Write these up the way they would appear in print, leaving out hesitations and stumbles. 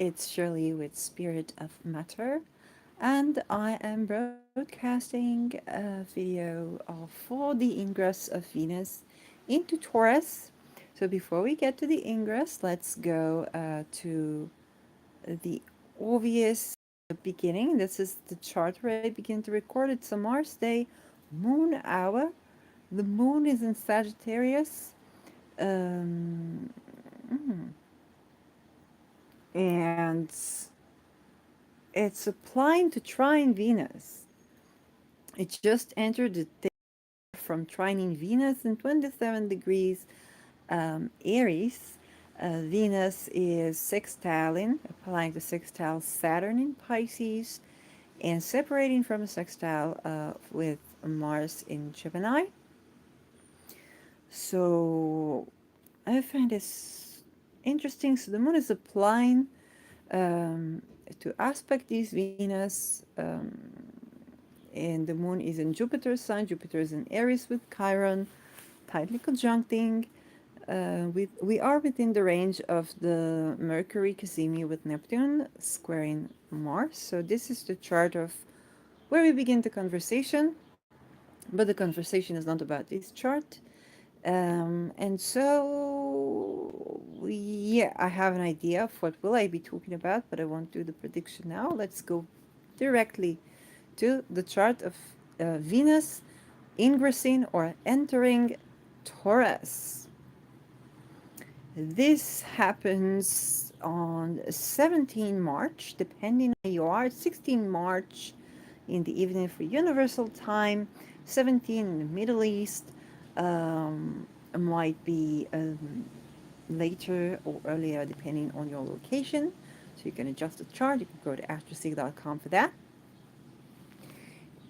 It's Shirley with Spirit of Matter, and I am broadcasting a video for the ingress of Venus into Taurus. So before we get to the ingress, let's go to the obvious beginning. This is the chart where I begin to record. It's a Mars day, moon hour. The moon is in Sagittarius. Um, mm, and it's applying to trine Venus. It just entered the from trining Venus in 27 degrees Aries. Venus is sextiling, applying to sextile Saturn in Pisces, and separating from a sextile with Mars in Gemini. So I find this interesting. So the moon is applying um, to aspect these Venus, and the moon is in Jupiter's sign. Jupiter is in Aries with Chiron, tightly conjuncting. We are within the range of the Mercury Cazimi with Neptune squaring Mars. So this is the chart of where we begin the conversation, but the conversation is not about this chart. And so, yeah, I have an idea of what will I be talking about, but I won't do the prediction now. Let's go directly to the chart of Venus ingressing or entering Taurus. This happens on 17 March, depending on where you are. 16 March in the evening for Universal Time, 17 in the Middle East, might be later or earlier depending on your location. So you can adjust the chart. You can go to astrosig.com for that.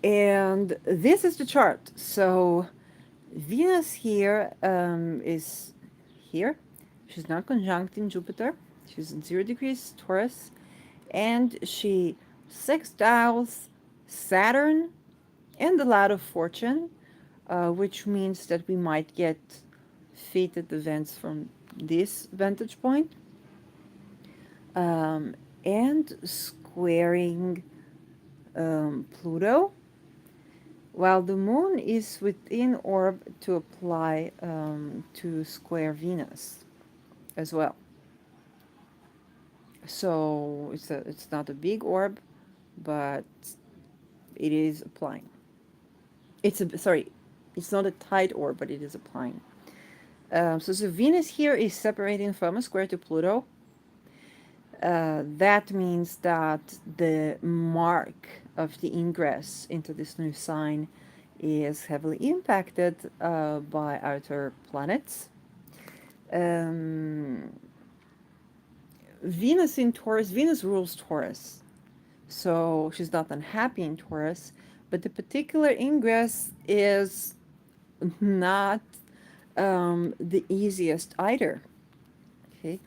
And this is the chart. So Venus here is here. She's not conjunct in Jupiter. She's in 0 degrees Taurus. And she sextiles Saturn and the Ladder of Fortune, which means that we might get fated events from this vantage point. And squaring Pluto, while the moon is within orb to apply to square Venus as well. So it's not a big orb, but it is applying. It's not a tight orb, but it is applying. So Venus here is separating from a square to Pluto. That means that the mark of the ingress into this new sign is heavily impacted by outer planets. Venus in Taurus, Venus rules Taurus. So she's not unhappy in Taurus, but the particular ingress is not the easiest either. Okay,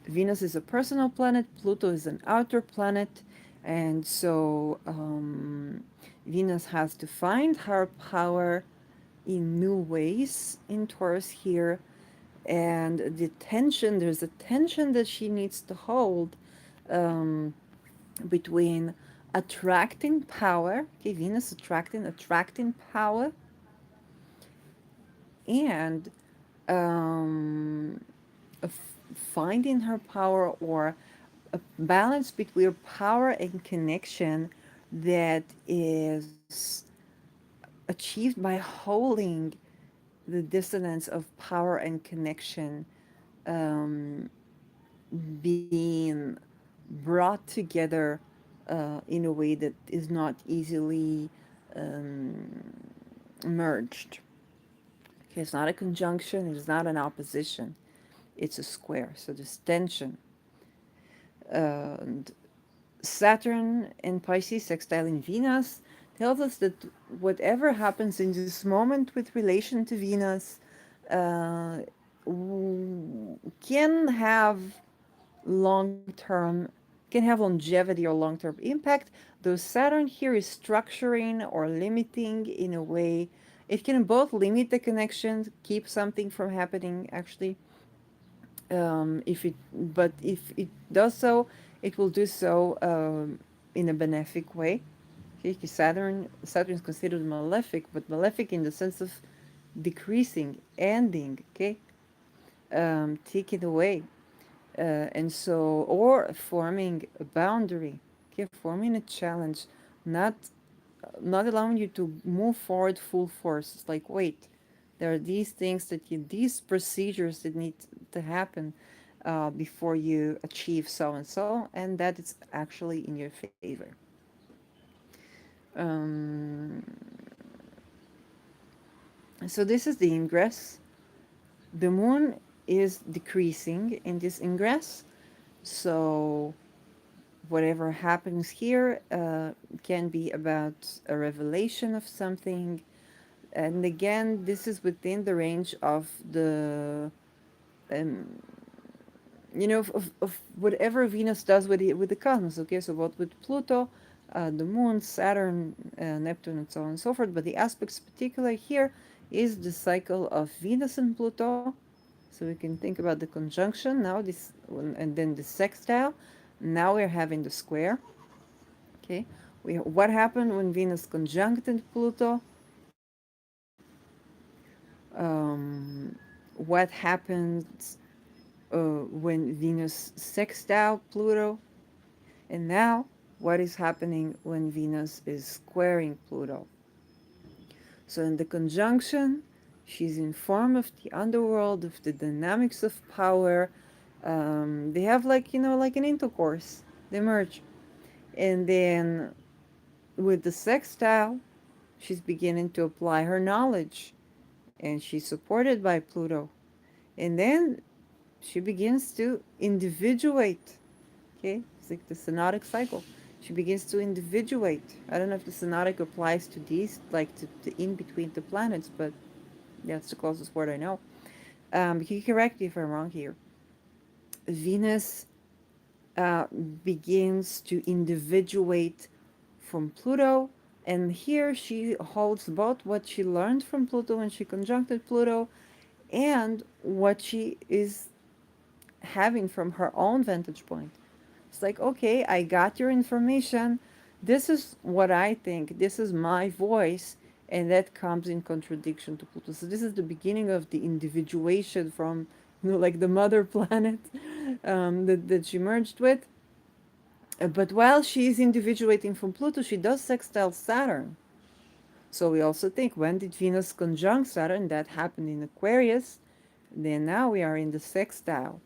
Venus is a personal planet, Pluto is an outer planet, and so Venus has to find her power in new ways in Taurus here, and there's a tension that she needs to hold um, between attracting power, okay, Venus attracting power, and um, finding her power, or a balance between power and connection that is achieved by holding the dissonance of power and connection being brought together in a way that is not easily merged. Okay, it's not a conjunction, it is not an opposition, it's a square. So there's tension. And Saturn in Pisces sextiling Venus tells us that whatever happens in this moment with relation to Venus uh, can have long-term, can have longevity or long-term impact. Though Saturn here is structuring or limiting in a way, it can both limit the connection, keep something from happening actually, if it does so, it will do so in a benefic way. Okay, Saturn is considered malefic, but malefic in the sense of decreasing, ending. Okay, taking away, and so or forming a boundary. Okay, forming a challenge, not not allowing you to move forward full force. It's like, wait, there are these things these procedures that need to happen before you achieve so and so, and that is actually in your favor. Um, so this is the ingress. The moon is decreasing in this ingress, so whatever happens here can be about a revelation of something. And again, this is within the range of the um, of whatever Venus does with the cosmos. Okay, so what with Pluto, the Moon, Saturn, Neptune, and so on and so forth. But the aspects particular here is the cycle of Venus and Pluto. So we can think about the conjunction now, and then the sextile. Now we're having the square. Okay, what happened when Venus conjuncted Pluto? What happens when Venus sextile Pluto? And now, what is happening when Venus is squaring Pluto? So in the conjunction, she's in form of the underworld, of the dynamics of power. They have like an intercourse. They merge. And then with the sextile, she's beginning to apply her knowledge. And she's supported by Pluto. And then she begins to individuate. Okay, it's like the synodic cycle. She begins to individuate. I don't know if the synodic applies to these, like to in between the planets, but that's the closest word I know. You can correct me if I'm wrong here. Venus uh, begins to individuate from Pluto, and here she holds both what she learned from Pluto when she conjuncted Pluto and what she is having from her own vantage point. It's like, okay, I got your information. This is what I think. This is my voice. And that comes in contradiction to Pluto. So this is the beginning of the individuation from, like the mother planet that she merged with. But while she is individuating from Pluto, she does sextile Saturn. So we also think, when did Venus conjunct Saturn? That happened in Aquarius. Then now we are in the sextile.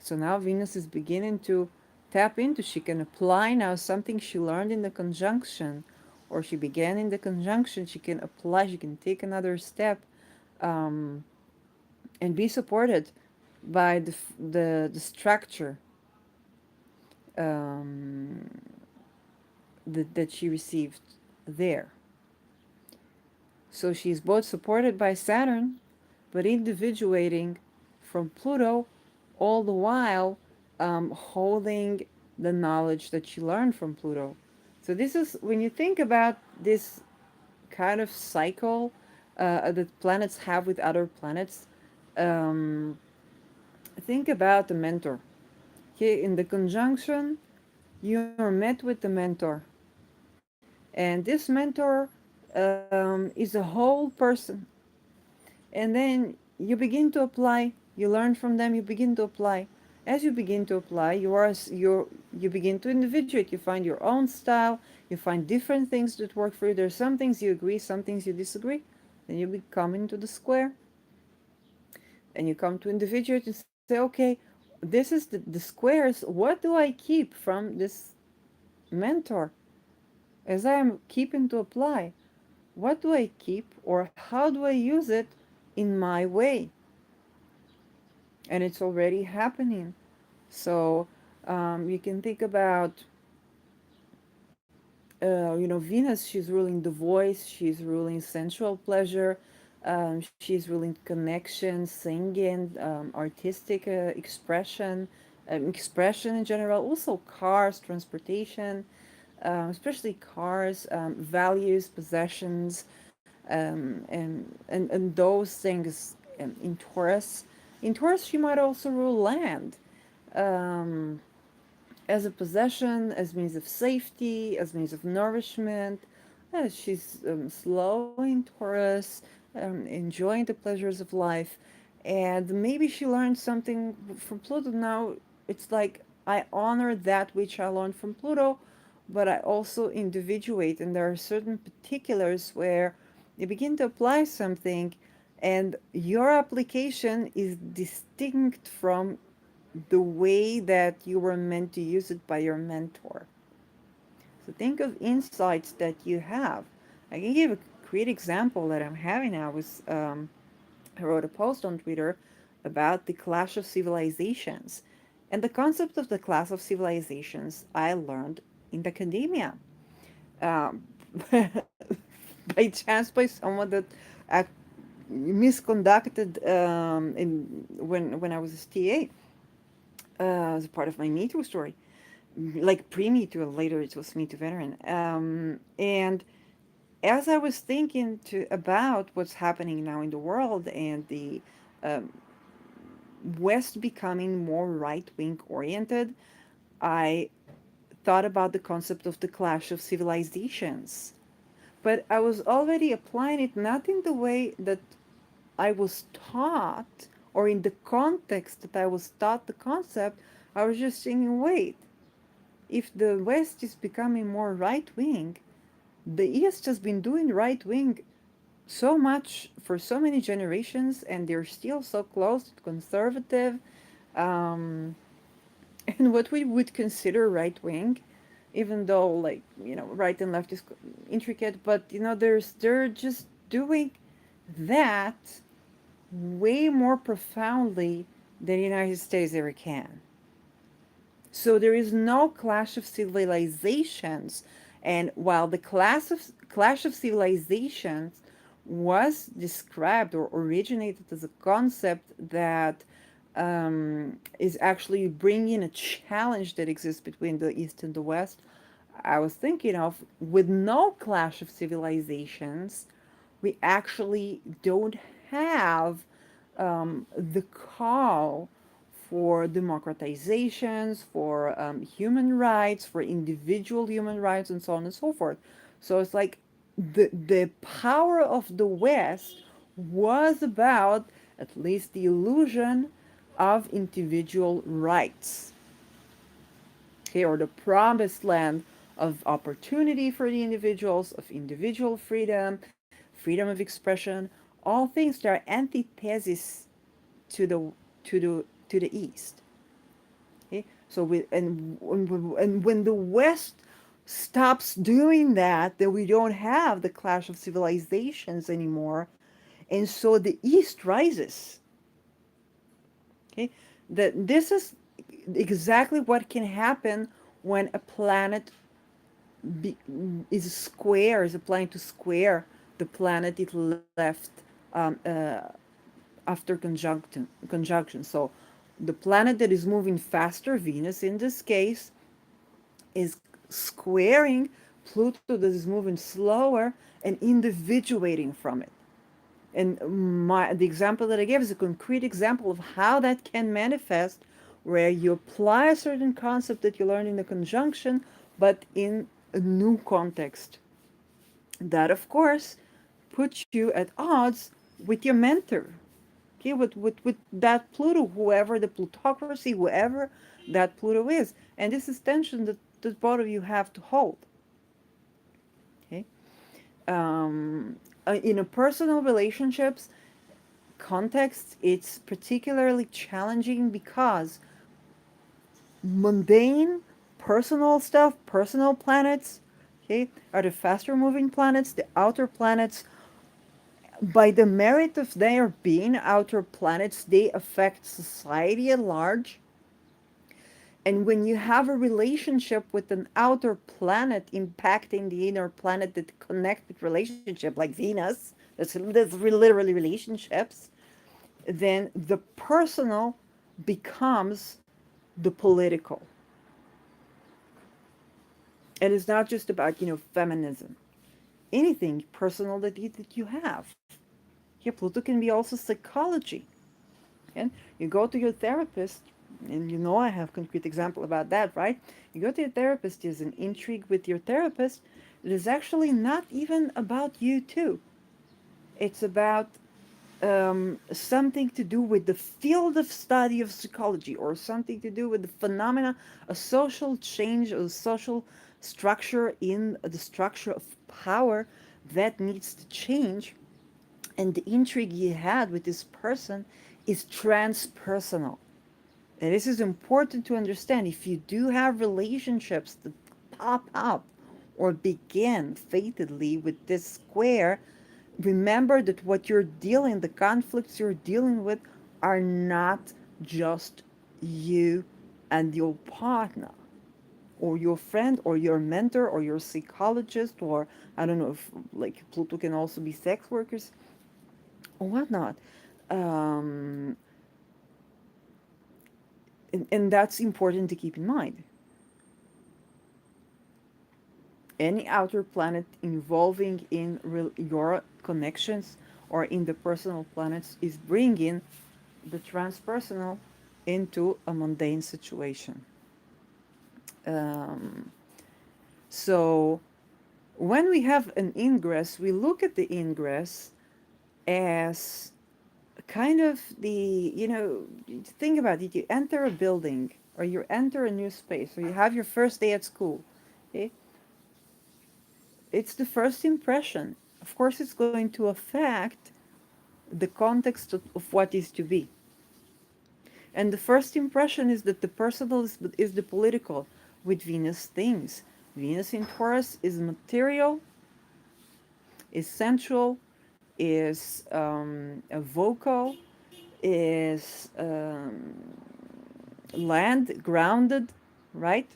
So now Venus is beginning to tap into, she can apply now something she learned in the conjunction, or she began in the conjunction, she can apply, she can take another step um, and be supported by the structure um, that she received there. So she's both supported by Saturn, but individuating from Pluto, all the while holding the knowledge that she learned from Pluto. So this is when you think about this kind of cycle that planets have with other planets. Um, think about the mentor. Okay, in the conjunction, you're met with the mentor, and this mentor is a whole person. And then you begin to apply, you learn from them, you begin to apply. As you begin to apply, you begin to individuate, you find your own style, you find different things that work for you. There's some things you agree, some things you disagree. Then you come into the square, and you come to individuate and say, okay, this is the squares. What do I keep from this mentor as I am keeping to apply? What do I keep, or how do I use it in my way? And it's already happening. So you can think about, Venus. She's ruling the voice. She's ruling sensual pleasure. She's ruling connection, singing, artistic expression in general. Also cars, transportation, especially cars, values, possessions, and those things in Taurus. In Taurus, she might also rule land. Um, as a possession, as means of safety, as means of nourishment. She's slow in Taurus, enjoying the pleasures of life, and maybe she learned something from Pluto. Now it's like I honor that which I learned from Pluto, but I also individuate, and there are certain particulars where you begin to apply something, and your application is distinct from the way that you were meant to use it by your mentor. So think of insights that you have. I can give a great example that I'm having now. I wrote a post on Twitter about the clash of civilizations. And the concept of the clash of civilizations I learned in academia. Um, by chance, by someone that uh, misconducted when I was a TA as a part of my Me Too story, like pre-Me Too. Later, it was Me Too veteran. And as I was thinking about what's happening now in the world and the um, West becoming more right-wing oriented, I thought about the concept of the clash of civilizations. But I was already applying it not in the way that I was taught or in the context that I was taught the concept. I was just thinking, wait, if the West is becoming more right wing, the East has been doing right wing so much for so many generations, and they're still so close to conservative, um, and what we would consider right wing, even though like right and left is intricate, but they're just doing that way more profoundly than the United States ever can. So there is no clash of civilizations. And while the clash of civilizations was described or originated as a concept that is actually bringing a challenge that exists between the East and the West, I was thinking of with no clash of civilizations, we actually don't have the call for democratizations, for human rights, for individual human rights, and so on and so forth. So it's like the power of the West was about at least the illusion of individual rights, okay, or the promised land of opportunity for the individuals, of individual freedom, freedom of expression, all things that are antithesis to the East. Okay, so and when the West stops doing that, then we don't have the clash of civilizations anymore, and so the East rises. Okay, that this is exactly what can happen when a planet be, is square, is applying to square the planet it left after conjunction. So the planet that is moving faster, Venus in this case, is squaring Pluto that is moving slower and individuating from it. And the example that I gave is a concrete example of how that can manifest, where you apply a certain concept that you learned in the conjunction, but in a new context. That, of course, puts you at odds with your mentor. Okay, with that Pluto, whoever the plutocracy, whoever that Pluto is. And this is tension that both of you have to hold. Okay. In a personal relationships context, it's particularly challenging because mundane personal stuff, personal planets, okay, are the faster moving planets. The outer planets, by the merit of their being outer planets, they affect society at large. And when you have a relationship with an outer planet impacting the inner planet that connect with relationship, like Venus, that's literally relationships, then the personal becomes the political. And it's not just about, feminism. Anything personal that you have. Yeah, Pluto can be also psychology. And you go to your therapist, And I have concrete example about that, right? You go to your therapist, there's an intrigue with your therapist. It is actually not even about you too. It's about something to do with the field of study of psychology, or something to do with the phenomena, a social change, a social structure in the structure of power that needs to change. And the intrigue you had with this person is transpersonal. And this is important to understand. If you do have relationships that pop up or begin fatally with this square, remember that what you're dealing, the conflicts you're dealing with, are not just you and your partner or your friend or your mentor or your psychologist, or I don't know if like Pluto can also be sex workers or whatnot. Um, and that's important to keep in mind. Any outer planet involving in your connections or in the personal planets is bringing the transpersonal into a mundane situation. Um, so when we have an ingress, we look at the ingress as kind of the, think about it. You enter a building or you enter a new space or you have your first day at school. Okay? It's the first impression. Of course, it's going to affect the context of what is to be. And the first impression is that the personal is the political with Venus things. Venus in Taurus is material, is sensual, is vocal, is land grounded, right?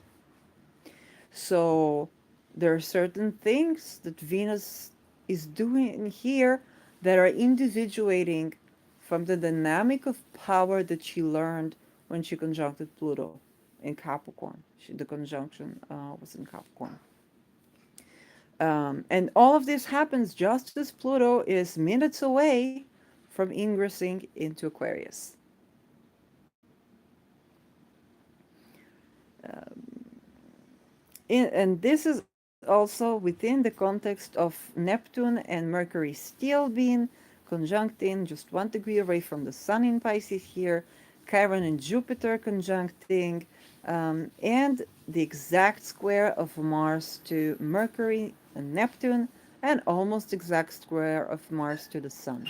So there are certain things that Venus is doing here that are individuating from the dynamic of power that she learned when she conjuncted Pluto in Capricorn. The conjunction was in Capricorn. And all of this happens just as Pluto is minutes away from ingressing into Aquarius. And this is also within the context of Neptune and Mercury still being conjuncting just 1 degree away from the Sun in Pisces here, Chiron and Jupiter conjuncting, and the exact square of Mars to Mercury and Neptune, and almost exact square of Mars to the Sun.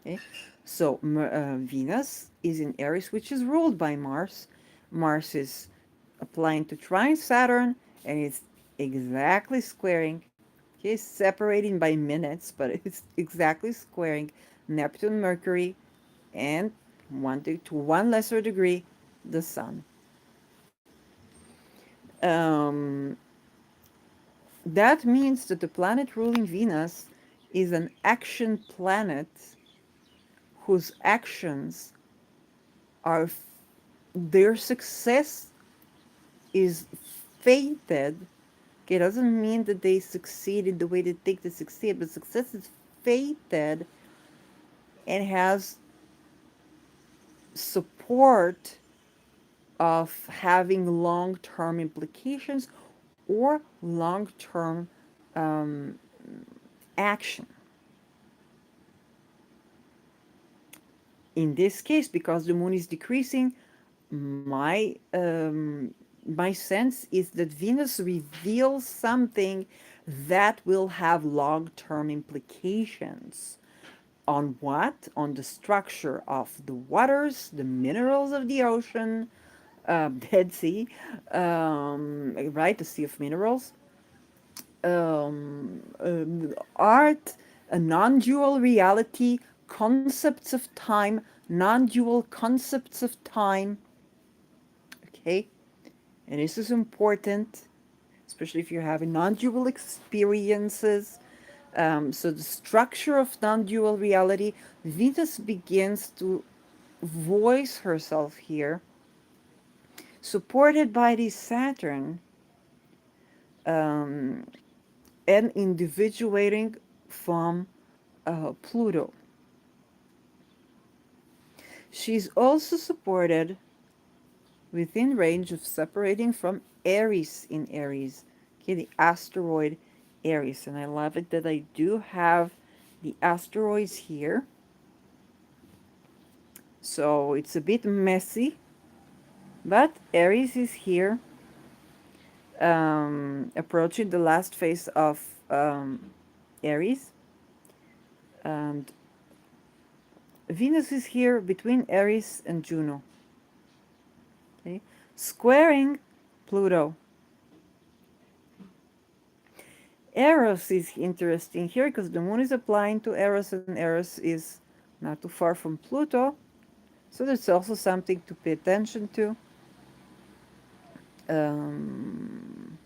Okay? So Venus is in Aries, which is ruled by Mars. Mars is applying to trine Saturn, and it's exactly squaring. Okay, separating by minutes, but it's exactly squaring Neptune, Mercury, and to one lesser degree, the Sun. Um, that means that the planet ruling Venus is an action planet whose actions are their success is fated. Okay, it doesn't mean that they succeed in the way they think they succeed, but success is fated and has support of having long-term implications or long-term um, action. In this case, because the moon is decreasing, my sense is that Venus reveals something that will have long-term implications. On what? On the structure of the waters, the minerals of the ocean, Dead Sea, right? The Sea of Minerals, art, a non-dual reality, concepts of time, non-dual concepts of time. Okay, and this is important, especially if you're having non-dual experiences. So the structure of non-dual reality, Venus begins to voice herself here, supported by this Saturn, um, and individuating from Pluto. She's also supported within range of separating from Aries in Aries. Okay, the asteroid Aries. And I love it that I do have the asteroids here. So it's a bit messy, but Aries is here, approaching the last phase of Aries. And Venus is here between Aries and Juno, okay? Squaring Pluto. Eros is interesting here because the moon is applying to Eros, and Eros is not too far from Pluto. So there's also something to pay attention to. Um,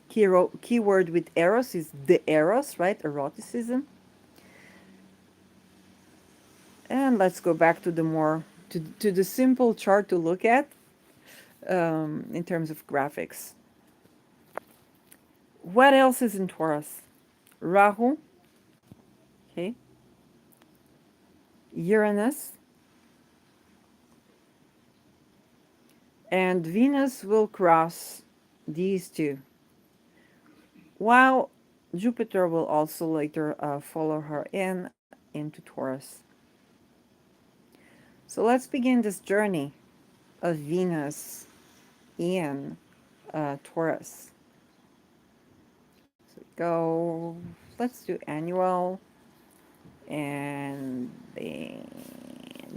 keyword with Eros is the Eros, right? Eroticism. And let's go back to the more to the simple chart to look at in terms of graphics. What else is in Taurus? Rahu, okay, Uranus, and Venus will cross these two, while Jupiter will also later follow her into Taurus. So let's begin this journey of Venus in Taurus. So go, let's do annual and then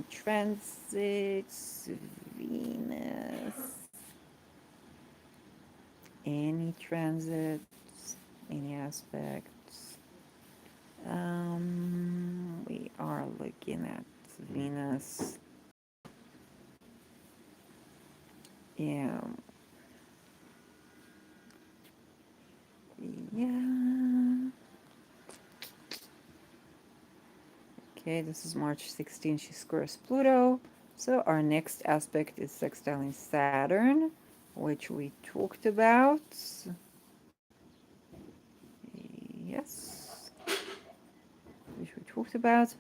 transits, Venus, any transits, any aspects. We are looking at Venus. Yeah. Yeah. Okay, this is March 16. She squares Pluto. So our next aspect is sextiling Saturn, which we talked about. Yes, which we talked about.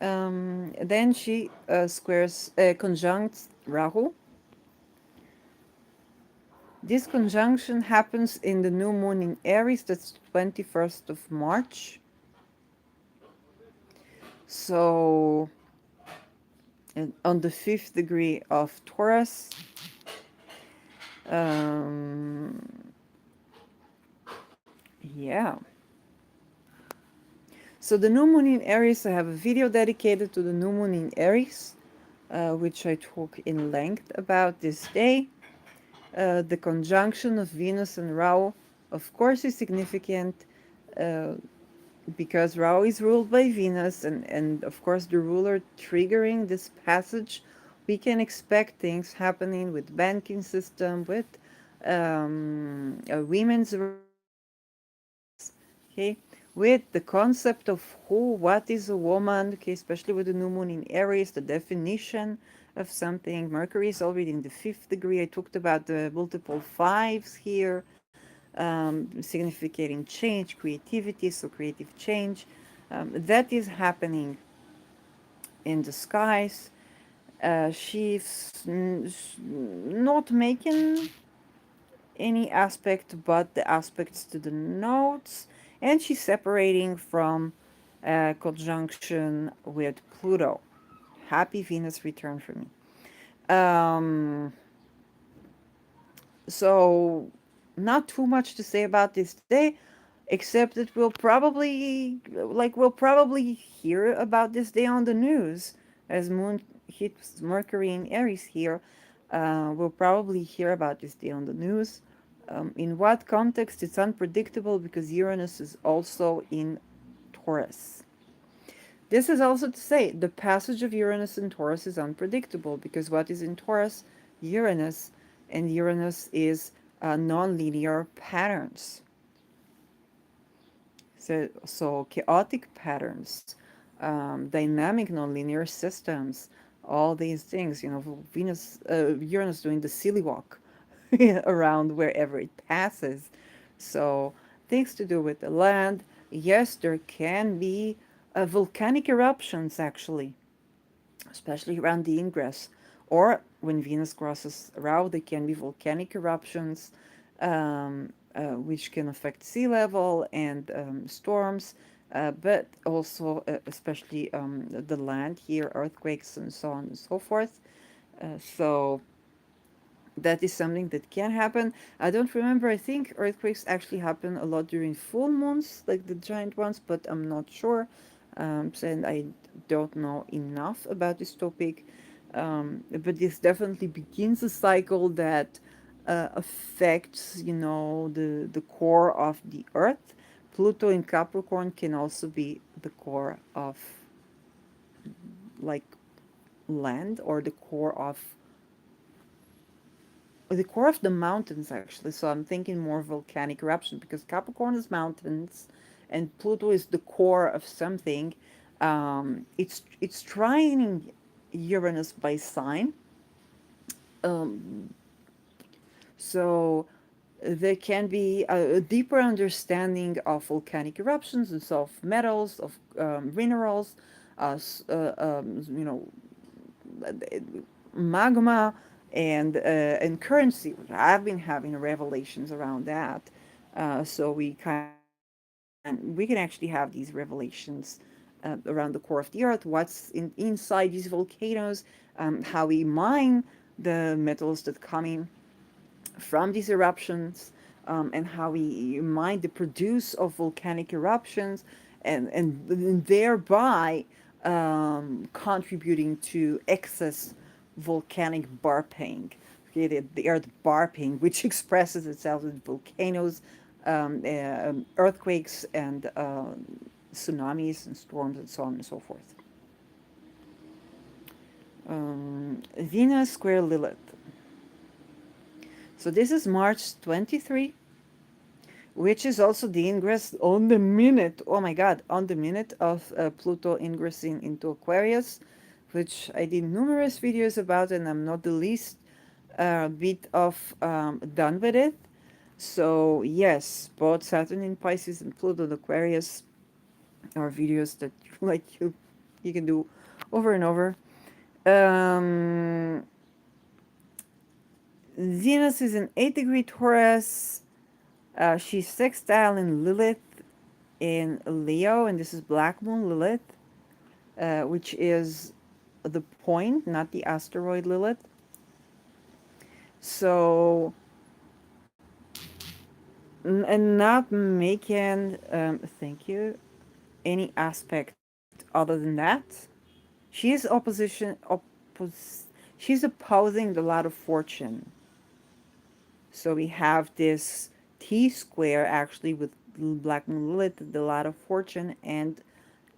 Then she squares conjuncts Rahu. This conjunction happens in the new moon in Aries. That's 21st of March. So on the 5th degree of Taurus. Um, yeah. So the new moon in Aries, I have a video dedicated to the new moon in Aries, which I talk in length about this day. The conjunction of Venus and Rahu, of course, is significant because Rahu is ruled by Venus, and of course, the ruler triggering this passage, we can expect things happening with banking system, with women's rights, okay, with the concept of what is a woman, okay, especially with the new moon in Aries, the definition of something. Mercury is already in the 5th degree. I talked about the multiple fives here, significating change, creativity, so creative change. That is happening in the skies. She's not making any aspect but the aspects to the nodes, and she's separating from conjunction with Pluto. Happy Venus return for me. Um, so, not too much to say about this day, except that we'll probably hear about this day on the news as Moon hits Mercury in Aries here. We'll probably hear about this day on the news. In what context? It's unpredictable because Uranus is also in Taurus. This is also to say the passage of Uranus in Taurus is unpredictable because what is in Taurus? Uranus, and Uranus is non-linear patterns. So chaotic patterns, dynamic nonlinear systems, all these things, Uranus doing the silly walk around wherever it passes. So things to do with the land. Yes, there can be volcanic eruptions actually, especially around the Ingress, Or when Venus crosses around, there can be volcanic eruptions, which can affect sea level and storms, but also, especially the land here, earthquakes and so on and so forth. So that is something that can happen. I don't remember. I think earthquakes actually happen a lot during full moons, like the giant ones, but I'm not sure. And I don't know enough about this topic. But this definitely begins a cycle that affects, the core of the Earth. Pluto in Capricorn can also be the core of like land, or the core of the mountains, actually. So I'm thinking more volcanic eruption, because Capricorn is mountains and Pluto is the core of something. It's trining Uranus by sign. Um, so there can be a deeper understanding of volcanic eruptions and so of metals, of minerals, magma, and currency. I've been having revelations around that, so we can actually have these revelations around the core of the Earth. What's inside these volcanoes? How we mine the metals that come in from these eruptions, and how we mine the produce of volcanic eruptions, and thereby contributing to excess volcanic burping. Okay, the earth burping, which expresses itself in volcanoes, earthquakes, and tsunamis and storms and so on and so forth. Venus square Lilith. So this is March 23, which is also the ingress on the minute. Oh my God, on the minute of Pluto ingressing into Aquarius, which I did numerous videos about, and I'm not the least bit of done with it. So yes, both Saturn in Pisces and Pluto in Aquarius are videos that you can do over and over. Um, Venus is in 8-degree Taurus. She's sextile in Lilith in Leo, and this is Black Moon Lilith, which is the point, not the asteroid Lilith. So, and not making, thank you, any aspect other than that. She is she's opposing the lot of fortune. So we have this T square actually with Black Moon Lilith, the lot of fortune, and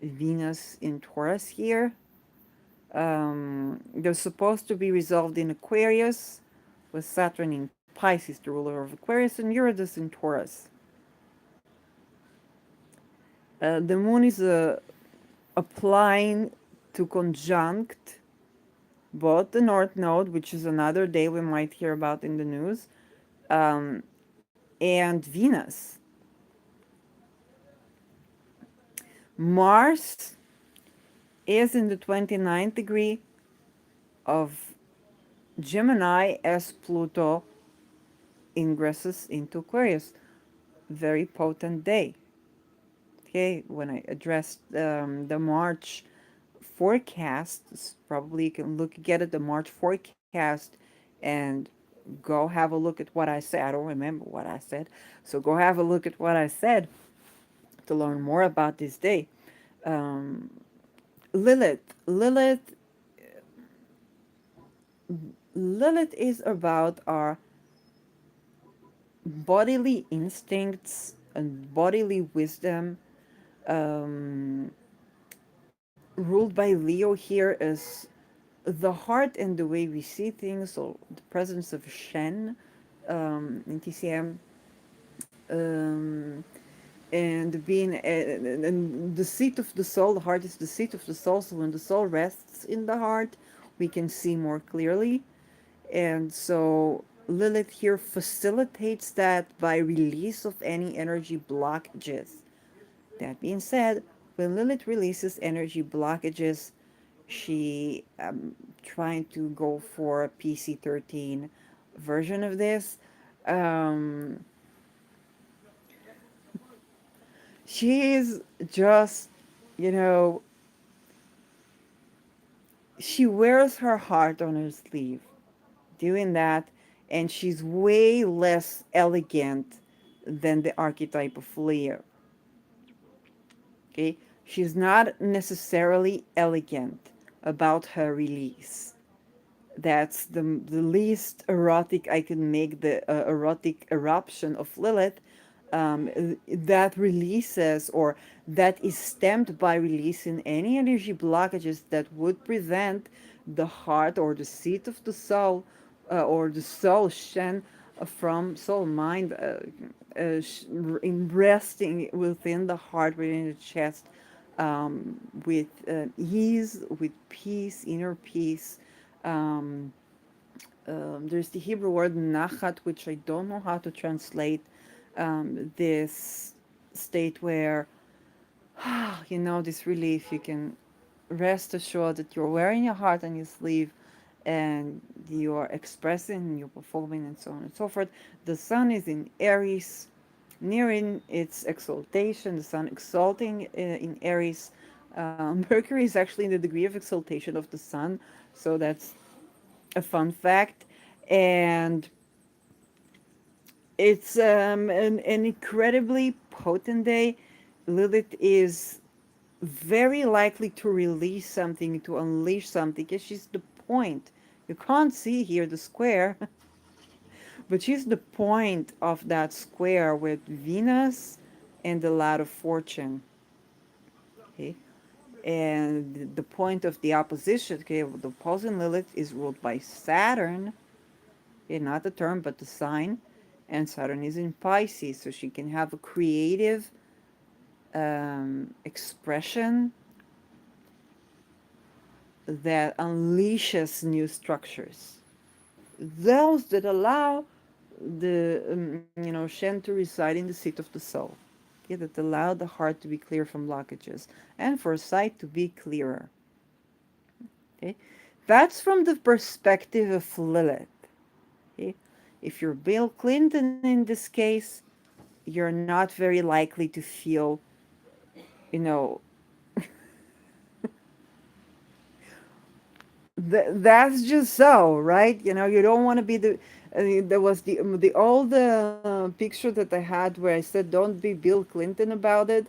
Venus in Taurus here. They're supposed to be resolved in Aquarius, with Saturn in Pisces, the ruler of Aquarius, and Uranus in Taurus. The moon is applying to conjunct both the North Node, which is another day we might hear about in the news, um, and Venus. Mars is in the 29th degree of Gemini as Pluto ingresses into Aquarius. Very potent day. Okay, when I addressed the March forecast, probably you can get at the March forecast and go have a look at what I said. I don't remember what I said, so go have a look at what I said to learn more about this day. Um, Lilith, Lilith is about our bodily instincts and bodily wisdom. Um, Ruled by Leo here is the heart and the way we see things, so the presence of Shen in TCM, um, and being and the seat of the soul. The heart is the seat of the soul, so when the soul rests in the heart, we can see more clearly. And so Lilith here facilitates that by release of any energy blockages. That being said, when Lilith releases energy blockages, She trying to go for a PC-13 version of this. Um, she is just, you know, she wears her heart on her sleeve doing that, and she's way less elegant than the archetype of Leo. Okay, she's not necessarily elegant about her release. That's the least erotic I can make the erotic eruption of Lilith, that releases or that is stemmed by releasing any energy blockages that would prevent the heart or the seat of the soul, or the soul shen, from soul mind, in resting within the heart, within the chest, with ease, with peace, inner peace. um, there's the Hebrew word nachat, which I don't know how to translate. This state where, this relief, you can rest assured that you're wearing your heart on your sleeve and you're expressing, you're performing, and so on and so forth. The sun is in Aries, nearing its exaltation, the sun exalting in Aries. Mercury is actually in the degree of exaltation of the sun, so that's a fun fact. And it's an incredibly potent day. Lilith is very likely to release something, to unleash something, because she's the point. You can't see here the square, but she's the point of that square with Venus and the Ladder of Fortune. Okay? And the point of the opposition, okay, the opposing Lilith is ruled by Saturn, okay, not the term, but the sign. And Saturn is in Pisces, so she can have a creative expression that unleashes new structures. Those that allow the Shen to reside in the seat of the soul. Okay, that allow the heart to be clear from blockages and for sight to be clearer. Okay, that's from the perspective of Lilith. Okay, if you're Bill Clinton in this case, you're not very likely to feel, you know, that's just so, right? You don't want to be the. There was the old picture that I had where I said, "Don't be Bill Clinton about it,"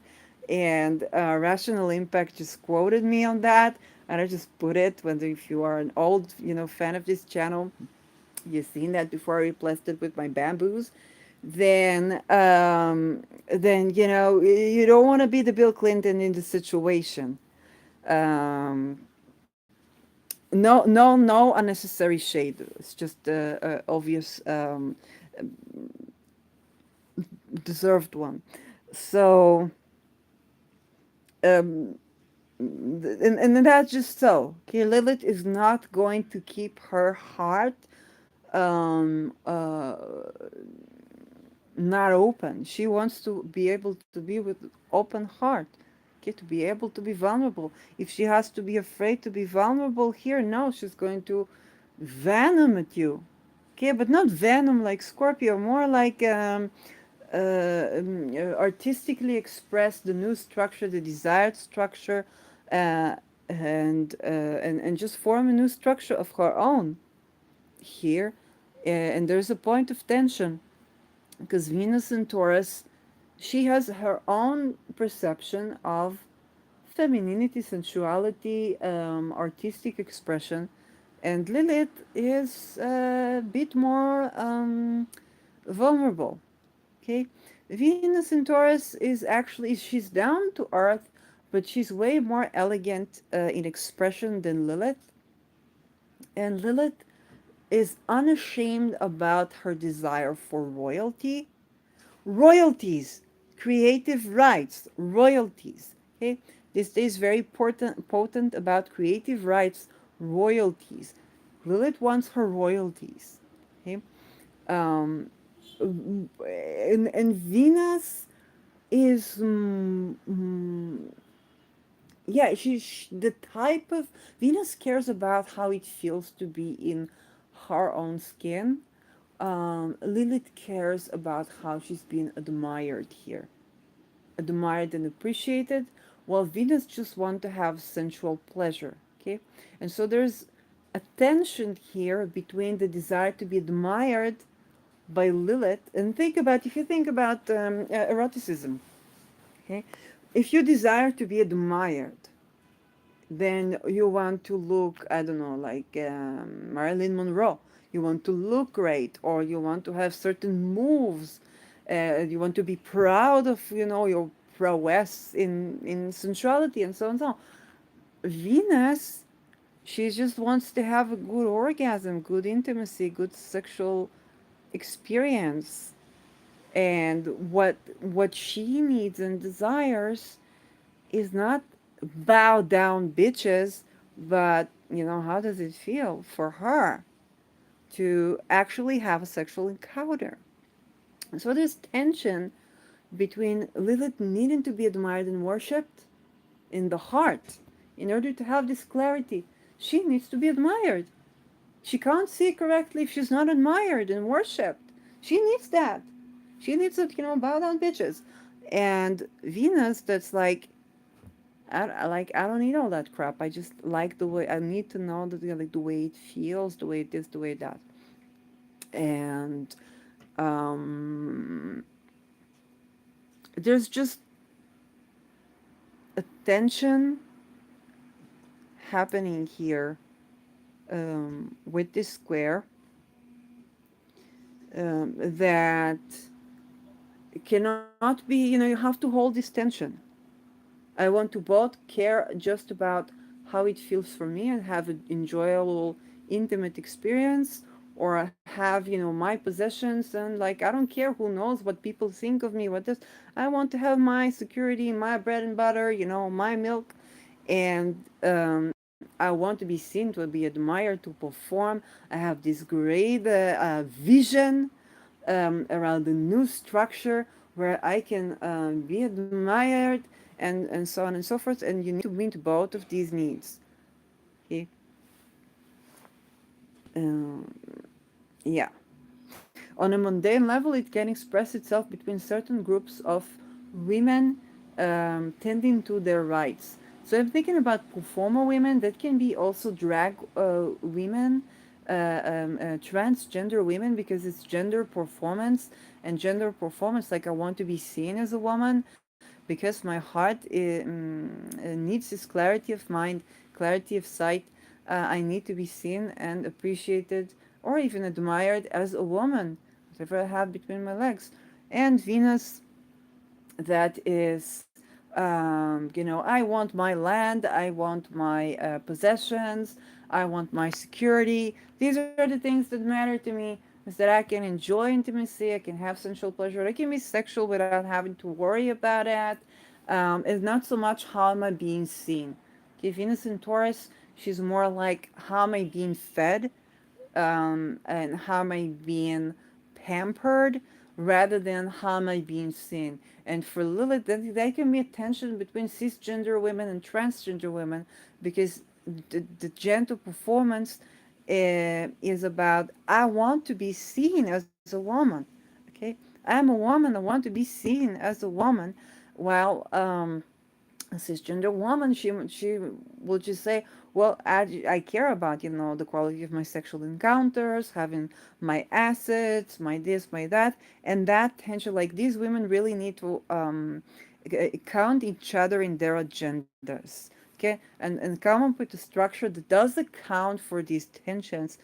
and Rational Impact just quoted me on that, and I just put it. When if you are an old fan of this channel, you've seen that before I replaced it with my bamboos. Then you don't want to be the Bill Clinton in the situation. Um, no unnecessary shade. It's just obvious, deserved one. So, um, and that's just so. Okay, Lilith is not going to keep her heart um, uh, not open. She wants to be able to be with open heart. Okay, to be able to be vulnerable. If she has to be afraid to be vulnerable here, no, she's going to venom at you. Okay, but not venom like Scorpio, more like artistically express the new structure, the desired structure, uh, and just form a new structure of her own here. And there's a point of tension because Venus in Taurus, she has her own perception of femininity, sensuality, artistic expression, and Lilith is a bit more vulnerable. Okay, Venus in Taurus is actually she's down to earth, but she's way more elegant in expression than Lilith, and Lilith is unashamed about her desire for royalty, royalties, creative rights, royalties. Okay, this is very potent about creative rights, royalties. Lilith wants her royalties. Okay, um, and Venus is yeah, the type of Venus cares about how it feels to be in her own skin. Lilith cares about how she's being admired here, admired and appreciated, while Venus just wants to have sensual pleasure. Okay, and so there's a tension here between the desire to be admired by Lilith, and think about if you think about eroticism. Okay, if you desire to be admired, then you want to look, I don't know, like Marilyn Monroe. You want to look great, or you want to have certain moves. You want to be proud of, your prowess in sensuality and so on and so on. Venus, she just wants to have a good orgasm, good intimacy, good sexual experience. And what she needs and desires is not bow down bitches, but how does it feel for her to actually have a sexual encounter? And so there's tension between Lilith needing to be admired and worshipped in the heart. In order to have this clarity, she needs to be admired. She can't see correctly if she's not admired and worshipped. She needs that. She needs to, bow down bitches. And Venus, that's like, I don't need all that crap. I just like the way I need to know that, like the way it feels, the way it is, the way that. And um, there's just a tension happening here with this square that cannot be. You have to hold this tension. I want to both care just about how it feels for me and have an enjoyable, intimate experience, or have, my possessions and like I don't care who knows what people think of me, what this. I want to have my security, my bread and butter, my milk, and I want to be seen, to be admired, to perform. I have this great vision around the new structure where I can be admired and so on and so forth. And you need to meet both of these needs. Okay. Um, yeah. On a mundane level, it can express itself between certain groups of women tending to their rights. So I'm thinking about performer women. That can be also drag women, transgender women, because it's gender performance and gender performance. Like I want to be seen as a woman because my heart needs this clarity of mind, clarity of sight. I need to be seen and appreciated or even admired as a woman, whatever I have between my legs. And Venus, that is, I want my land, I want my possessions, I want my security. These are the things that matter to me. Is that I can enjoy intimacy, I can have sensual pleasure, I can be sexual without having to worry about it. It's not so much how am I being seen. Okay, Venus in Taurus, she's more like how am I being fed, and how am I being pampered rather than how am I being seen. And for Lilith, that can be a tension between cisgender women and transgender women because the gender performance is about I want to be seen as a woman. Okay, I'm a woman. I want to be seen as a woman, while a cisgender woman, she will just say, well, I care about, the quality of my sexual encounters, having my assets, my this, my that, and that tension. Like these women really need to count each other in their agendas, okay, and come up with a structure that does account for these tensions.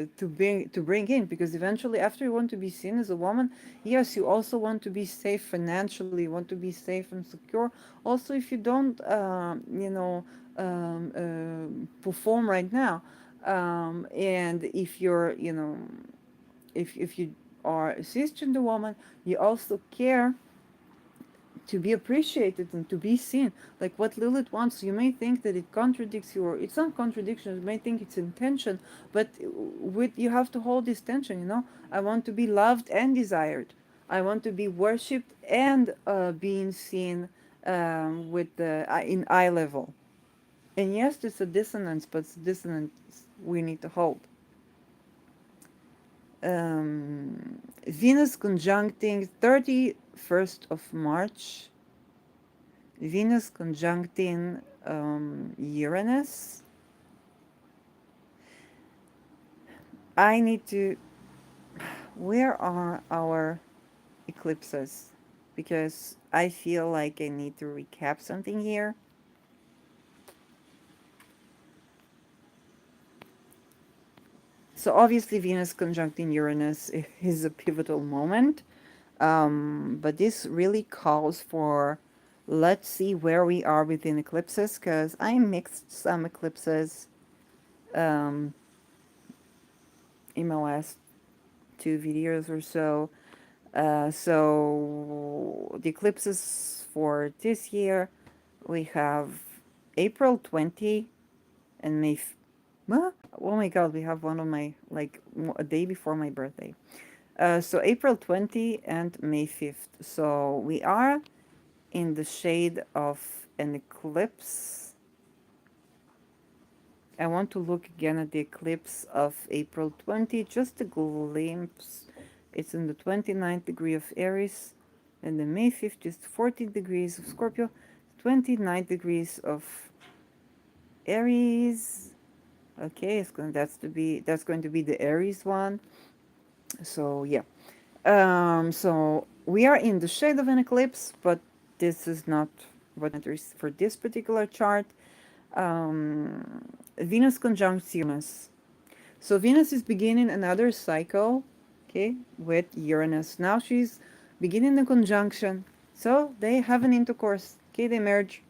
To bring in, because eventually after you want to be seen as a woman, yes, you also want to be safe financially, you want to be safe and secure. Also, if you don't perform right now, and if you're if you are a cisgender woman, you also care to be appreciated and to be seen. Like what Lilith wants, you may think that it contradicts you, or it's not contradiction, you may think it's intention, but you have to hold this tension, I want to be loved and desired. I want to be worshipped and being seen with the in eye level. And yes, it's a dissonance, but it's a dissonance we need to hold. Venus conjuncting 31st of March. Venus conjuncting Uranus. I need to. Where are our eclipses? Because I feel like I need to recap something here. So obviously Venus conjuncting Uranus is a pivotal moment, but this really calls for, let's see where we are within eclipses, because I mixed some eclipses um, in my last 2 videos or so. So the eclipses for this year, we have April 20 and May. Oh my God, we have one on my, like, a day before my birthday. So April 20 and May 5th. So we are in the shade of an eclipse. I want to look again at the eclipse of April 20, just a glimpse. It's in the 29th degree of Aries, and the May 5th is 14 degrees of Scorpio, 29 degrees of Aries. Okay, that's going to be the Aries one. So yeah. So we are in the shade of an eclipse, but this is not what matters for this particular chart. Venus conjunct Uranus. So Venus is beginning another cycle, okay, with Uranus. Now she's beginning the conjunction. So they have an intercourse, okay, they merge.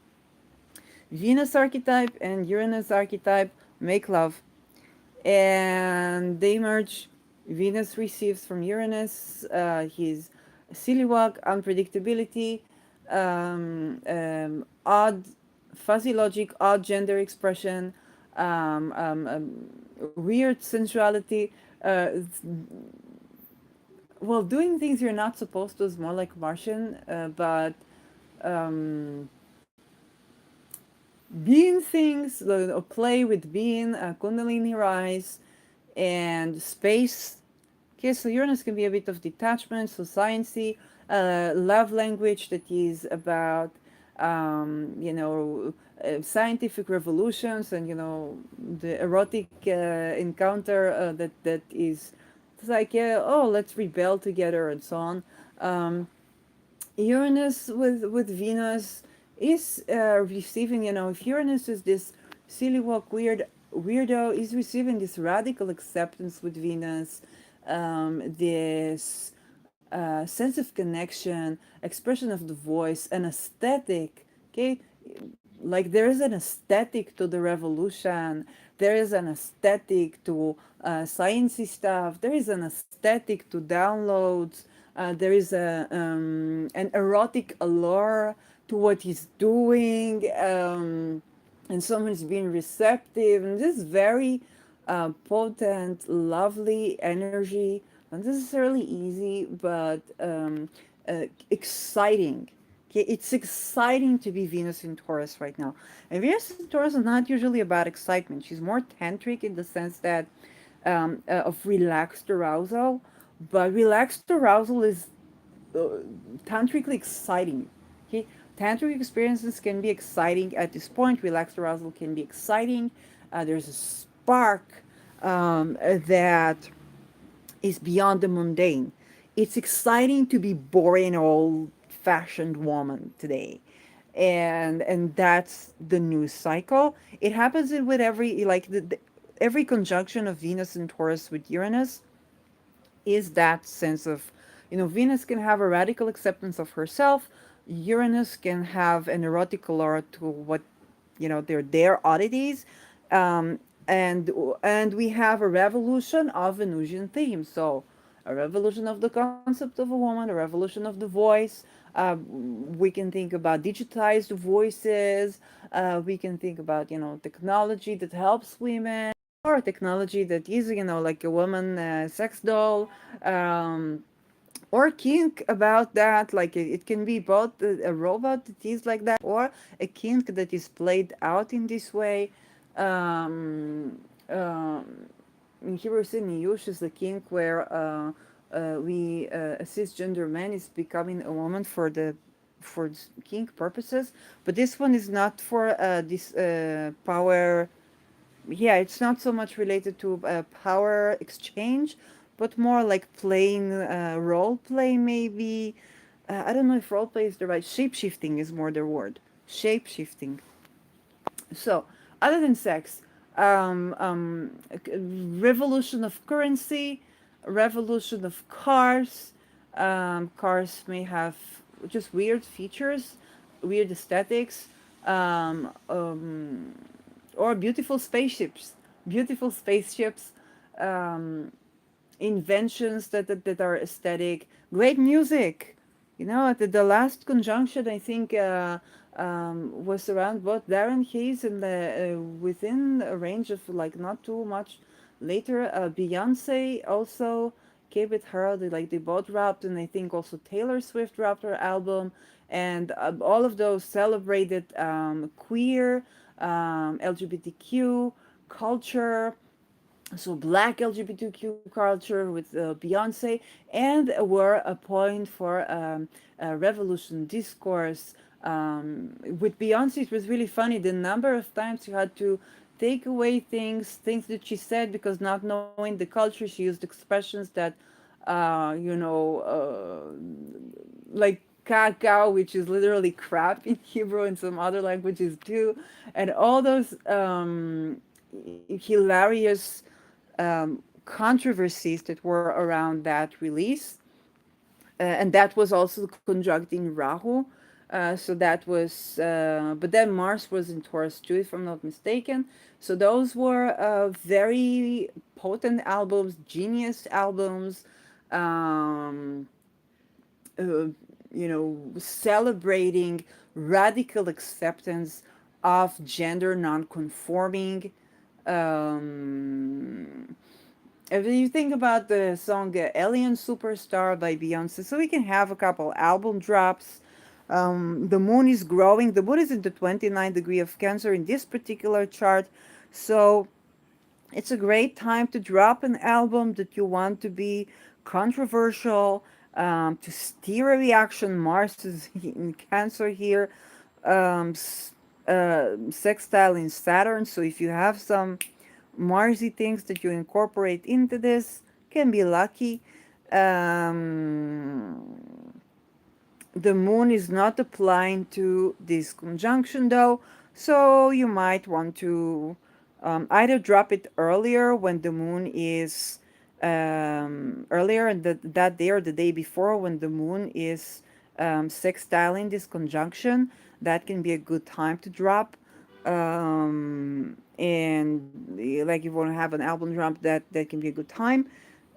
Venus archetype and Uranus archetype make love, and they merge. Venus receives from Uranus his silly walk, unpredictability, odd, fuzzy logic, odd gender expression, weird sensuality. Well, doing things you're not supposed to is more like Martian, but um, being things, play with being, Kundalini rise, and space. Okay, so Uranus can be a bit of detachment, so sciencey, love language that is about, scientific revolutions and the erotic encounter that is it's like, yeah, oh, let's rebel together and so on. Uranus with Venus is receiving, if Uranus is this silly walk weirdo, is receiving this radical acceptance with Venus, this sense of connection, expression of the voice, an aesthetic. Okay, like there is an aesthetic to the revolution, there is an aesthetic to sciencey stuff, there is an aesthetic to downloads, there is an erotic allure to what he's doing, and someone's being receptive, and this very potent, lovely energy, not necessarily easy, but exciting. Okay, it's exciting to be Venus in Taurus right now. And Venus in Taurus is not usually about excitement. She's more tantric in the sense that of relaxed arousal, but relaxed arousal is tantrically exciting. Okay, tantric experiences can be exciting at this point. Relaxed arousal can be exciting. There's a spark that is beyond the mundane. It's exciting to be boring old-fashioned woman today. And that's the new cycle. It happens with every every conjunction of Venus and Taurus with Uranus is that sense of, Venus can have a radical acceptance of herself. Uranus can have an erotic allure to what, they're their oddities. Um, and we have a revolution of Venusian themes. So a revolution of the concept of a woman, a revolution of the voice. We can think about digitized voices. We can think about, technology that helps women, or technology that is, like a woman sex doll, um, or kink about that. Like it can be both a robot that is like that, or a kink that is played out in this way. Um, um, in Hebrew Niyush is the kink where a cisgender man is becoming a woman for kink purposes, but this one is not for this power. Yeah, it's not so much related to power exchange, but more like playing role play maybe. I don't know if role play is the right. Shape shifting is more the word. Shape shifting. So, other than sex, revolution of currency, revolution of cars. Cars may have just weird features, weird aesthetics, um, um, or beautiful spaceships, um, inventions that are aesthetic, great music. You know, at the last conjunction, I think was around both Darren Hayes and within a range of like not too much later. Beyonce also came with her. They both dropped, and I think also Taylor Swift dropped her album, and all of those celebrated queer, LGBTQ culture, so black LGBTQ culture with Beyonce, and were a point for a revolution discourse. With Beyonce, it was really funny the number of times you had to take away things that she said because not knowing the culture, she used expressions that, like cacao, which is literally crap in Hebrew and some other languages too, and all those hilarious controversies that were around that release. And that was also conjuncting Rahu. So that was, but then Mars was in Taurus too, if I'm not mistaken. So those were very potent albums, genius albums, um, uh, celebrating radical acceptance of gender non-conforming. Um, if you think about the song Alien Superstar by Beyonce, so we can have a couple album drops. The moon is growing. The moon is in the 29th degree of Cancer in this particular chart. So it's a great time to drop an album that you want to be controversial, to steer a reaction. Mars is in Cancer here, sextile in Saturn. So if you have some Marsy things that you incorporate into this, can be lucky. Um, the moon is not applying to this conjunction though, so you might want to either drop it earlier when the moon is earlier in that day or the day before when the moon is sextiling this conjunction. That can be a good time to drop. And like if you want to have an album drop, that can be a good time.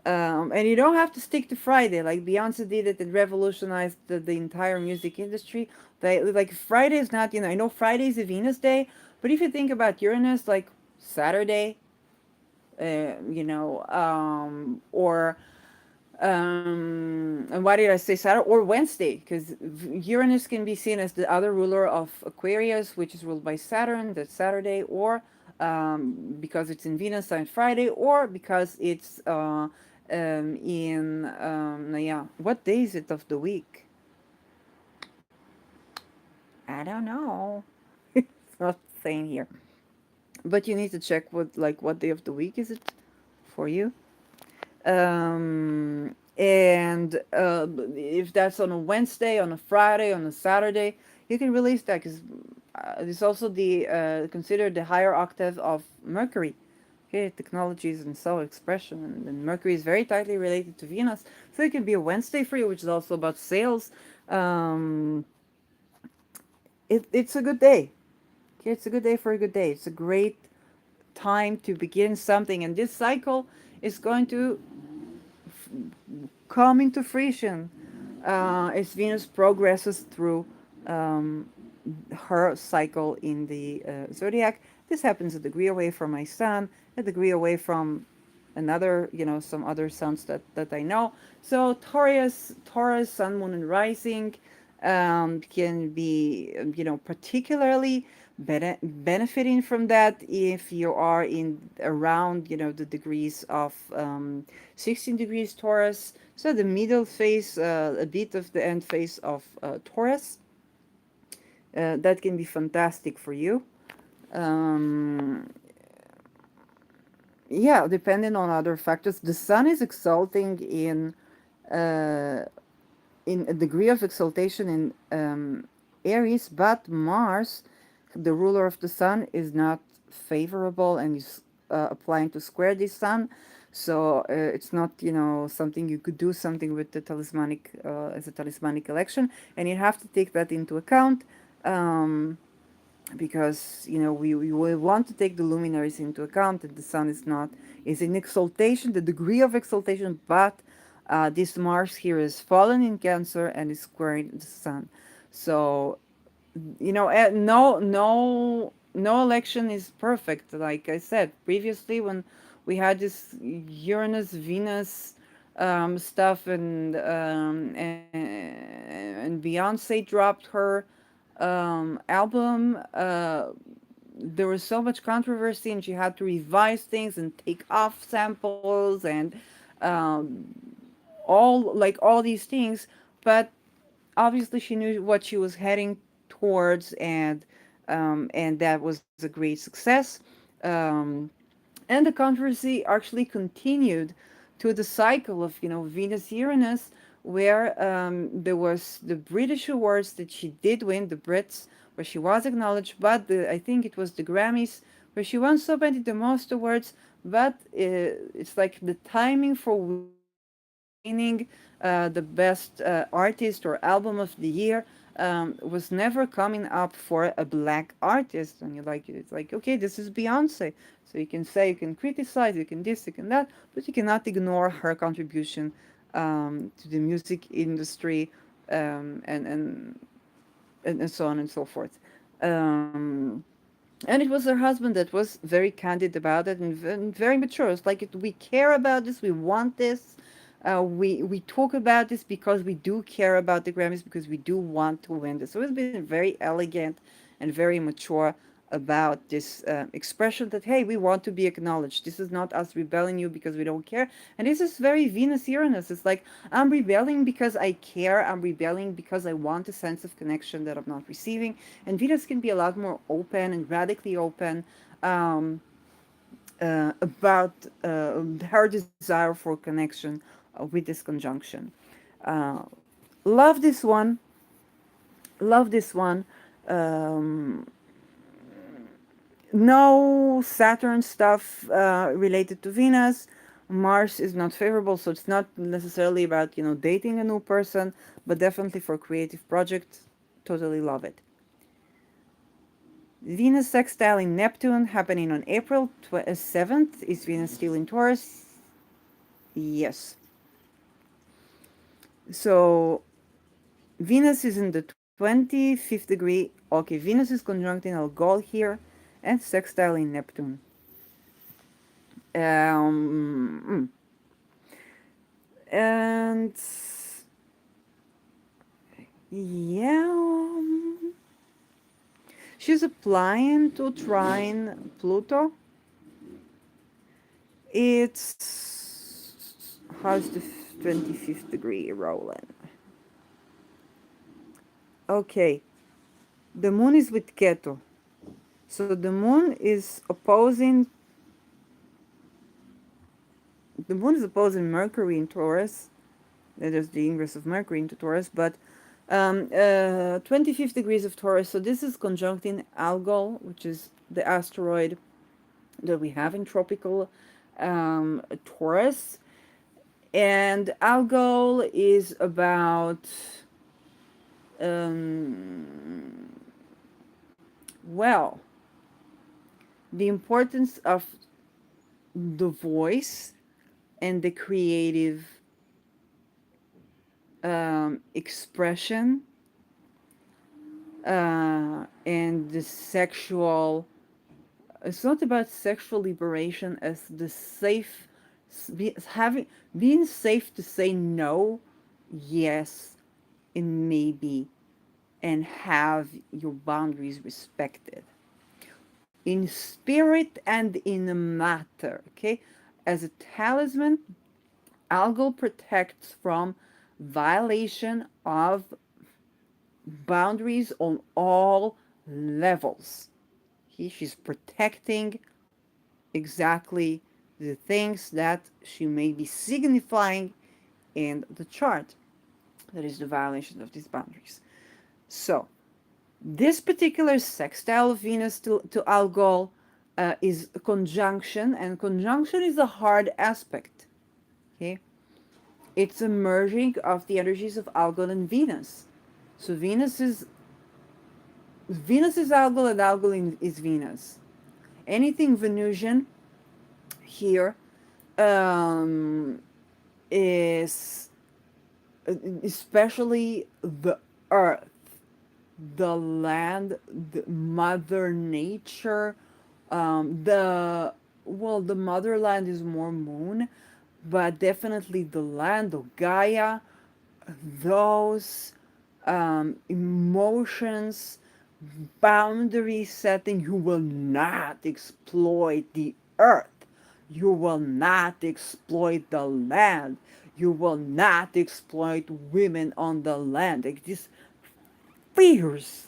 And you don't have to stick to Friday like Beyonce did it. It revolutionized the entire music industry. Like Friday is not, I know Friday is a Venus day, but if you think about Uranus, like Saturday, or and why did I say Saturday or Wednesday? Because Uranus can be seen as the other ruler of Aquarius, which is ruled by Saturn. That's Saturday, or because it's in Venus on Friday, or because it's in yeah. What day is it of the week? I don't know. It's not saying here, but you need to check what day of the week is it for you. And if that's on a Wednesday, on a Friday, on a Saturday, you can release that because it's also the considered the higher octave of Mercury. Okay, technologies and self-expression, and Mercury is very tightly related to Venus, so it can be a Wednesday for you, which is also about sales. Um, it's a good day. Okay, it's a good day for a good day. It's a great time to begin something, and this cycle is going to come into fruition as Venus progresses through um, her cycle in the zodiac. This happens a degree away from my sun, a degree away from another, some other suns that I know. So Taurus, Sun, Moon, and Rising can be, particularly benefiting from that if you are in around, the degrees of 16 degrees Taurus. So the middle phase, a bit of the end phase of Taurus, that can be fantastic for you. Um, yeah, depending on other factors. The sun is exalting uh, in a degree of exaltation in Aries, but Mars, the ruler of the sun, is not favorable and is applying to square the sun. So it's not, something you could do something with the talismanic as a talismanic election, and you have to take that into account. Um, because we want to take the luminaries into account, that the sun is in exaltation, the degree of exaltation, but this Mars here is fallen in Cancer and is squaring the sun. So no election is perfect. Like I said previously, when we had this Uranus Venus stuff, and Beyonce dropped her album, there was so much controversy, and she had to revise things and take off samples and um, all these things. But obviously she knew what she was heading towards, and that was a great success. Um, and the controversy actually continued to the cycle of Venus Uranus, where there was the British awards that she did win, the Brits, where she was acknowledged, but I think it was the Grammys where she won so many the most awards, but it's like the timing for winning the best artist or album of the year was never coming up for a black artist. And it's like, okay, this is Beyonce. So you can say, you can criticize, you can this, you can that, but you cannot ignore her contribution to the music industry, um, and, and, and so on and so forth. Um, and it was her husband that was very candid about it, and very mature. It's like we care about this, we want this, we talk about this because we do care about the Grammys, because we do want to win this. So it's been very elegant and very mature about this expression that, hey, we want to be acknowledged. This is not us rebelling you because we don't care. And this is very Venus Uranus. It's like, I'm rebelling because I care. I'm rebelling because I want a sense of connection that I'm not receiving. And Venus can be a lot more open and radically open um, about her desire for connection with this conjunction. Uh, love this one. Love this one. Um, no Saturn stuff related to Venus. Mars is not favorable, so it's not necessarily about dating a new person, but definitely for creative projects. Totally love it. Venus sextile in Neptune happening on April 7th. Is Venus still in Taurus? Yes. So Venus is in the 25th degree. Okay, Venus is conjuncting Algol here and sextile in Neptune. Um, and yeah, she's applying to trine Pluto. It's how's the 25th degree rolling? Okay, the moon is with Ketu. So the moon is opposing Mercury in Taurus. There's the ingress of Mercury into Taurus, but 25th degrees of Taurus. So this is conjuncting Algol, which is the asteroid that we have in tropical Taurus. And Algol is about, um, well, the importance of the voice and the creative expression, and the sexual. It's not about sexual liberation as the safe having being safe to say no, yes, and maybe, and have your boundaries respected in spirit and in matter. Okay, as a talisman, algal protects from violation of boundaries on all levels. She's protecting exactly the things that she may be signifying in the chart. That is the violation of these boundaries. So, this particular sextile of Venus to Algol is a conjunction, and conjunction is a hard aspect. Okay, it's a merging of the energies of Algol and Venus. So Venus is Algol and Algol is Venus. Anything Venusian here um, is especially the earth, the land, the mother nature, the the motherland is more moon, but definitely the land of Gaia, those emotions, boundary setting. You will not exploit the earth. You will not exploit the land. You will not exploit women on the land. Like this fierce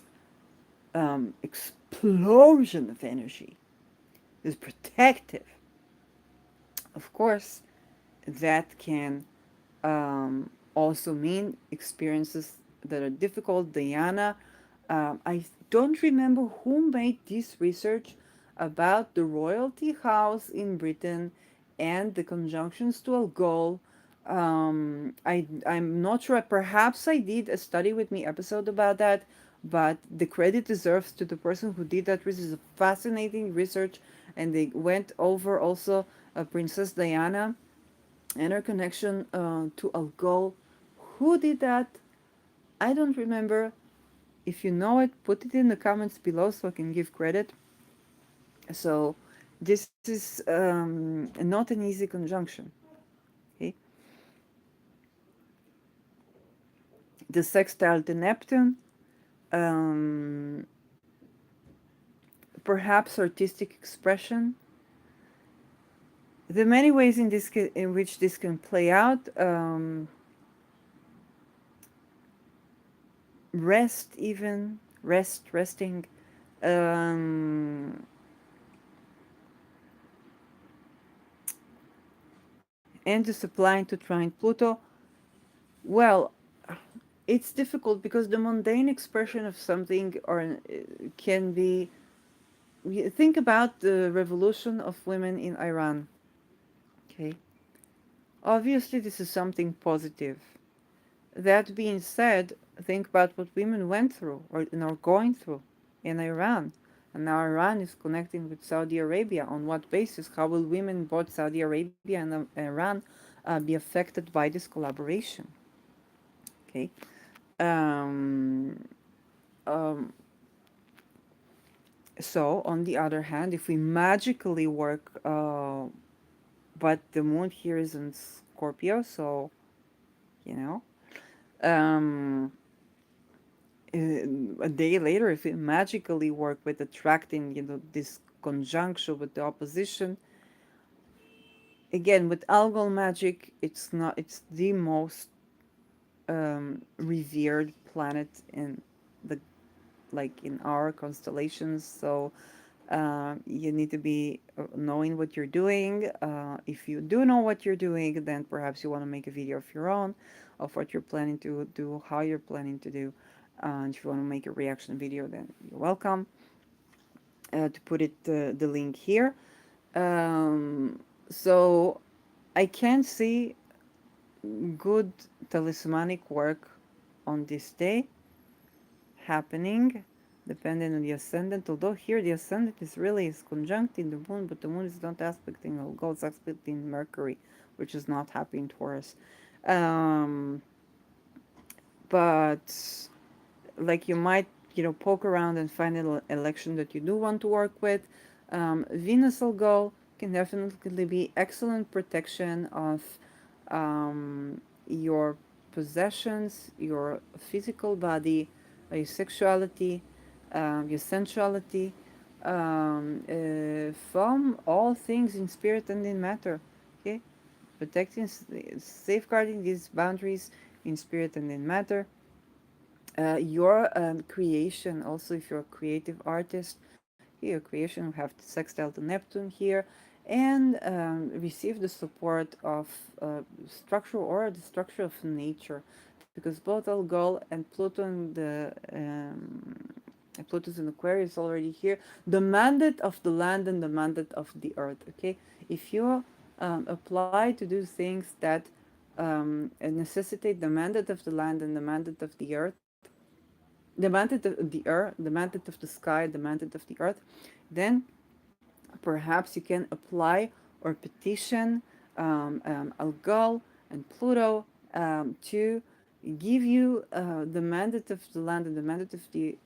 explosion of energy is protective. Of course, that can also mean experiences that are difficult. Diana, I don't remember who made this research about the royalty house in Britain and the conjunctions to Algol. I'm not sure. Perhaps I did a study with me episode about that, but the credit deserves to the person who did that research. It's a fascinating research, and they went over also Princess Diana and her connection to Algol. Who did that? I don't remember. If you know it, put it in the comments below so I can give credit. So, this is not an easy conjunction. Okay, the sextile to Neptune, um, perhaps artistic expression. The many ways in which this can play out. Rest, even resting. Um, and the supplying to trine Pluto. Well, it's difficult because the mundane expression of something or can be. Think about the revolution of women in Iran. Okay, obviously this is something positive. That being said, think about what women went through or are going through in Iran. And now Iran is connecting with Saudi Arabia. On what basis? How will women, both Saudi Arabia and Iran, be affected by this collaboration? Okay. Um, um, so, on the other hand, if we magically work, but the moon here is in Scorpio, so, you know, um, a day later, if we magically work with attracting, this conjunction with the opposition, again, with algal magic, it's the most revered planet in the like in our constellations. So you need to be knowing what you're doing. If you do know what you're doing, then perhaps you want to make a video of your own of what you're planning to do, how you're planning to do. And if you want to make a reaction video, then you're welcome to put it the link here. So I can see good talismanic work on this day happening depending on the ascendant. Although here the ascendant is conjuncting the moon, but the moon is not aspecting Algol, it's aspecting Mercury, which is not happy in Taurus. Um, but like you might poke around and find an election that you do want to work with. Venus Algol can definitely be excellent protection of your possessions, your physical body, your sexuality, your sensuality, from all things in spirit and in matter. Okay, protecting, safeguarding these boundaries in spirit and in matter. Your creation, also, if you're a creative artist, your creation will have sextile to Neptune here, and receive the support of structure or the structure of nature, because both Algol and Pluto and the Pluto's in Aquarius already here, the mandate of the land and the mandate of the earth. Okay, if you apply to do things that necessitate the mandate of the land and the mandate of the earth, the mandate of the earth, the mandate of the sky, the mandate of the earth, then perhaps you can apply or petition Algol and Pluto to give you the mandate of the land and the mandate of the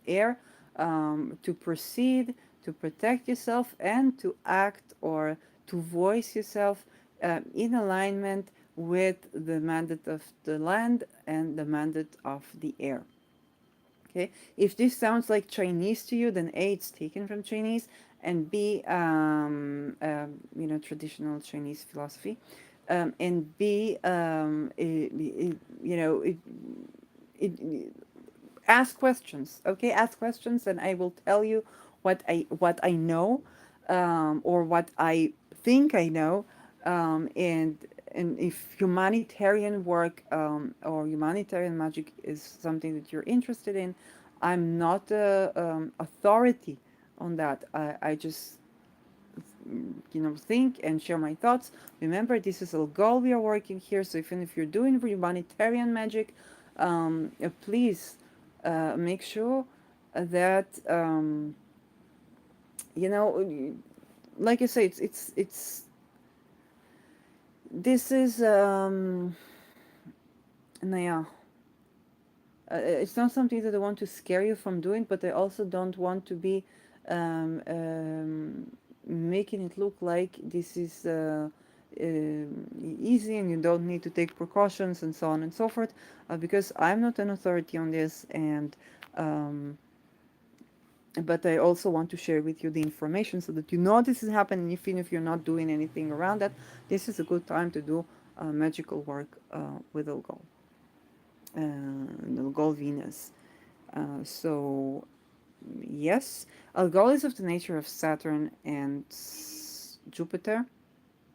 air, to proceed, to protect yourself, and to act or to voice yourself in alignment with the mandate of the land and the mandate of the air. Okay, if this sounds like Chinese to you, then A, it's taken from Chinese, and B, traditional Chinese philosophy, and B, it, ask questions. Okay, ask questions, and I will tell you what I know, or what I think I know, and if humanitarian work or humanitarian magic is something that you're interested in, I'm not a authority on that. I just think and share my thoughts. Remember, this is a goal we are working here, so even if you're doing humanitarian magic, please make sure that you know like I say, it's this is yeah, it's not something that I want to scare you from doing, but I also don't want to be um, um, making it look like this is easy and you don't need to take precautions and so on and so forth, because I'm not an authority on this, and um, but I also want to share with you the information so that you know this is happening. Even if you're not doing anything around that, this is a good time to do magical work with Algol, Algol Venus. So yes, Algol is of the nature of Saturn and Jupiter.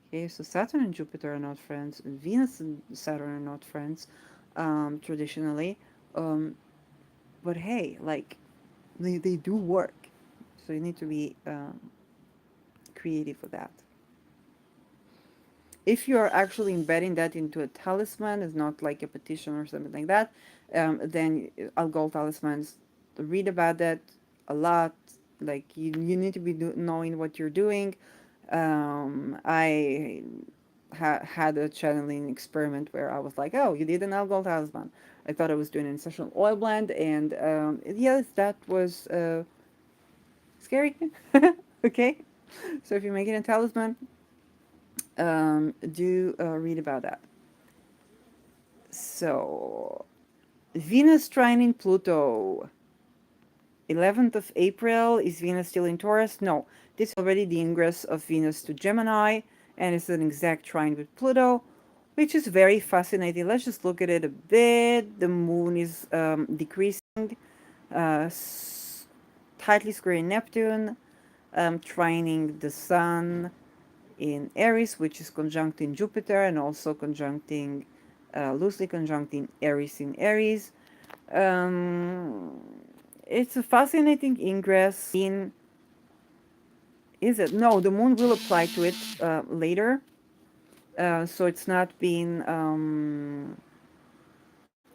Okay, so Saturn and Jupiter are not friends, and Venus and Saturn are not friends, traditionally. Um, but hey, like they do work, so you need to be creative for that. If you're actually embedding that into a talisman, it's not like a petition or something like that, then Algol talismans, read about that a lot. Like you need to be knowing what you're doing. I had a channeling experiment where I was like, oh, you did an Algol talisman. I thought I was doing an essential oil blend, and yes, that was scary. Okay, so if you're making a talisman, do read about that. So, Venus trining Pluto. 11th of April. Is Venus still in Taurus? No. This is already the ingress of Venus to Gemini, and it's an exact trine with Pluto, which is very fascinating. Let's just look at it a bit. The moon is decreasing, uh, tightly squaring Neptune, trining the sun in Aries, which is conjuncting Jupiter, and also conjuncting, loosely conjuncting Aries in Aries. Um, it's a fascinating ingress in. Is it? No, the moon will apply to it later. So it's not being.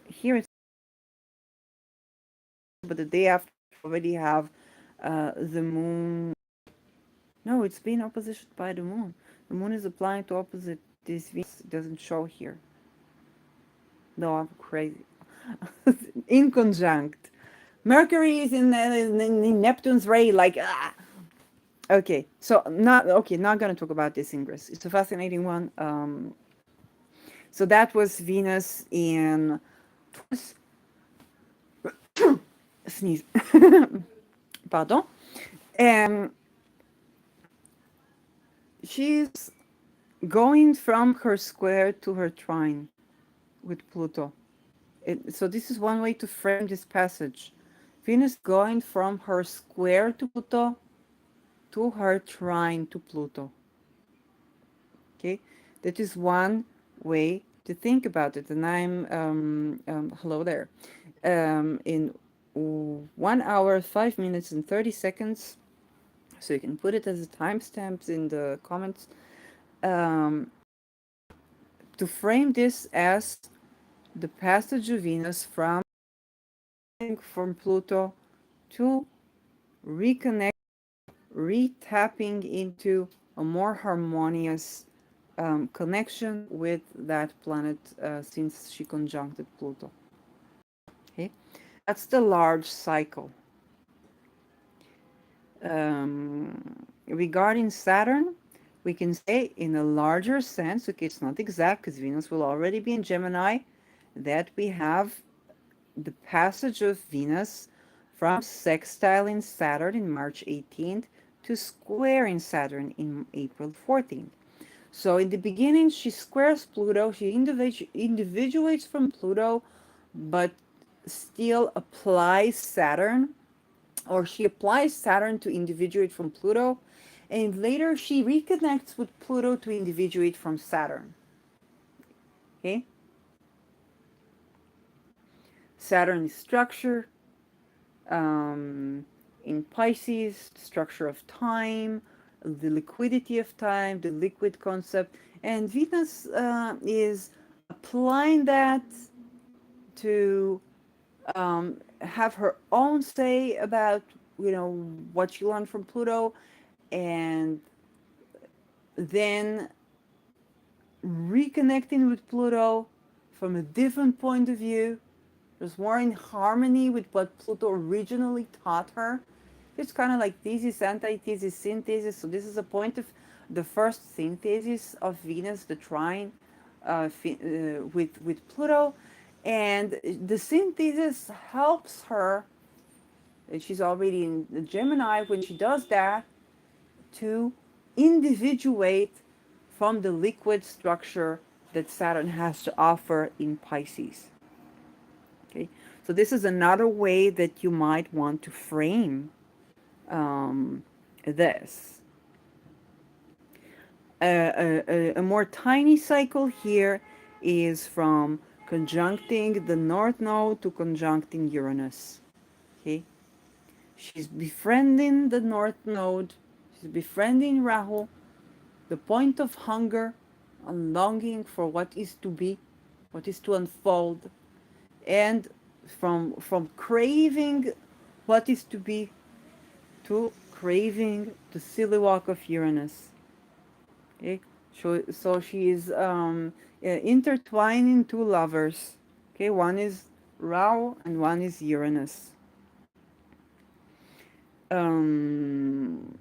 Here it's. But the day after, you already have the moon. No, it's being opposition by the moon. The moon is applying to opposite this Venus. It doesn't show here. No, I'm crazy. In conjunct. Mercury is in Neptune's ray, like, ah. Okay, so not gonna talk about this Ingress. It's a fascinating one. So that was Venus in Taurus. Sneeze. Pardon. And she's going from her square to her trine with Pluto. So this is one way to frame this passage. Venus going from her square to Pluto to her trine to Pluto. Okay, that is one way to think about it. And I'm hello there. In 1 hour, 5 minutes, and 30 seconds. So you can put it as a timestamps in the comments. Um, to frame this as the passage of Venus from Pluto to reconnect, re-tapping into a more harmonious connection with that planet since she conjuncted Pluto. Okay, that's the large cycle. Regarding Saturn, we can say in a larger sense, okay, it's not exact because Venus will already be in Gemini, that we have the passage of Venus from sextile in Saturn in March 18th to square in Saturn in April 14th. So in the beginning, she squares Pluto, she individuates from Pluto, but still applies Saturn, or she applies Saturn to individuate from Pluto, and later she reconnects with Pluto to individuate from Saturn. Okay? Saturn is structure, um, in Pisces, structure of time, the liquidity of time, the liquid concept, and Venus is applying that to have her own say about what she learned from Pluto, and then reconnecting with Pluto from a different point of view, just more in harmony with what Pluto originally taught her. It's kind of like thesis, antithesis, synthesis. So this is a point of the first synthesis of Venus, the trine with Pluto, and the synthesis helps her. She's already in the Gemini when she does that to individuate from the liquid structure that Saturn has to offer in Pisces. Okay, so this is another way that you might want to frame this. A more tiny cycle here is from conjuncting the North Node to conjuncting Uranus. Okay, she's befriending the North Node, she's befriending Rahu, the point of hunger and longing for what is to be, what is to unfold, and from craving what is to be to craving the silly walk of Uranus. Okay, so she is intertwining two lovers. Okay, one is Rahu and one is Uranus. Um,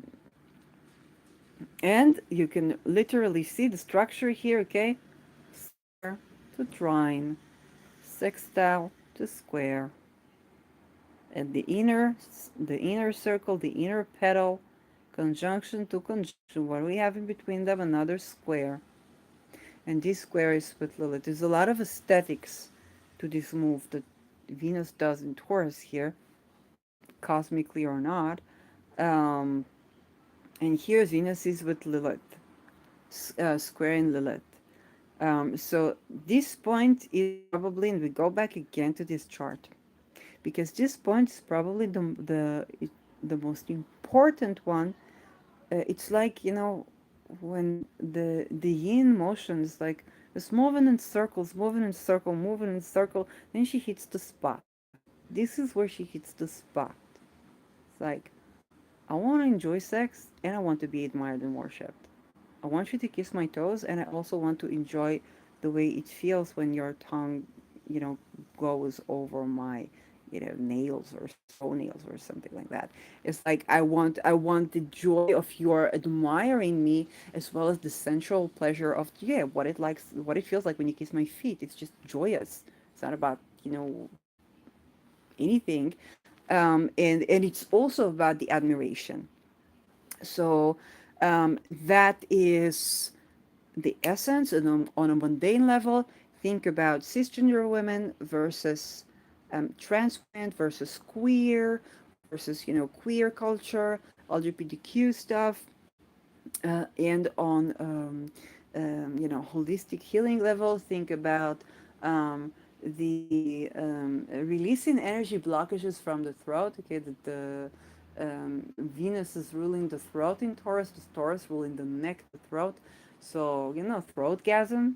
and you can literally see the structure here. Okay, square to trine, sextile to square, and the inner circle, the inner petal, conjunction to conjunction. What we have in between them, another square. And this square is with Lilith. There's a lot of aesthetics to this move that Venus does in Taurus here, cosmically or not. Um, and here Venus is with Lilith, squaring Lilith. So this point is probably, and we go back again to this chart, because this point is probably the most important one. It's like when the yin motion is like it's moving in circles, moving in circle, moving in circle. Then she hits the spot. This is where she hits the spot. It's like I want to enjoy sex and I want to be admired and worshipped. I want you to kiss my toes and I also want to enjoy the way it feels when your tongue, goes over my nails or straw nails or something like that. It's like I want the joy of your admiring me, as well as the sensual pleasure of, yeah, what it feels like when you kiss my feet. It's just joyous. It's not about, anything. And it's also about the admiration. So that is the essence. And on a mundane level, think about cisgender women versus trans women versus queer versus, queer culture, LGBTQ stuff, and on holistic healing level, think about the releasing energy blockages from the throat. Okay, that the Venus is ruling the throat in Taurus, the Taurus ruling the neck, the throat. So throatgasm,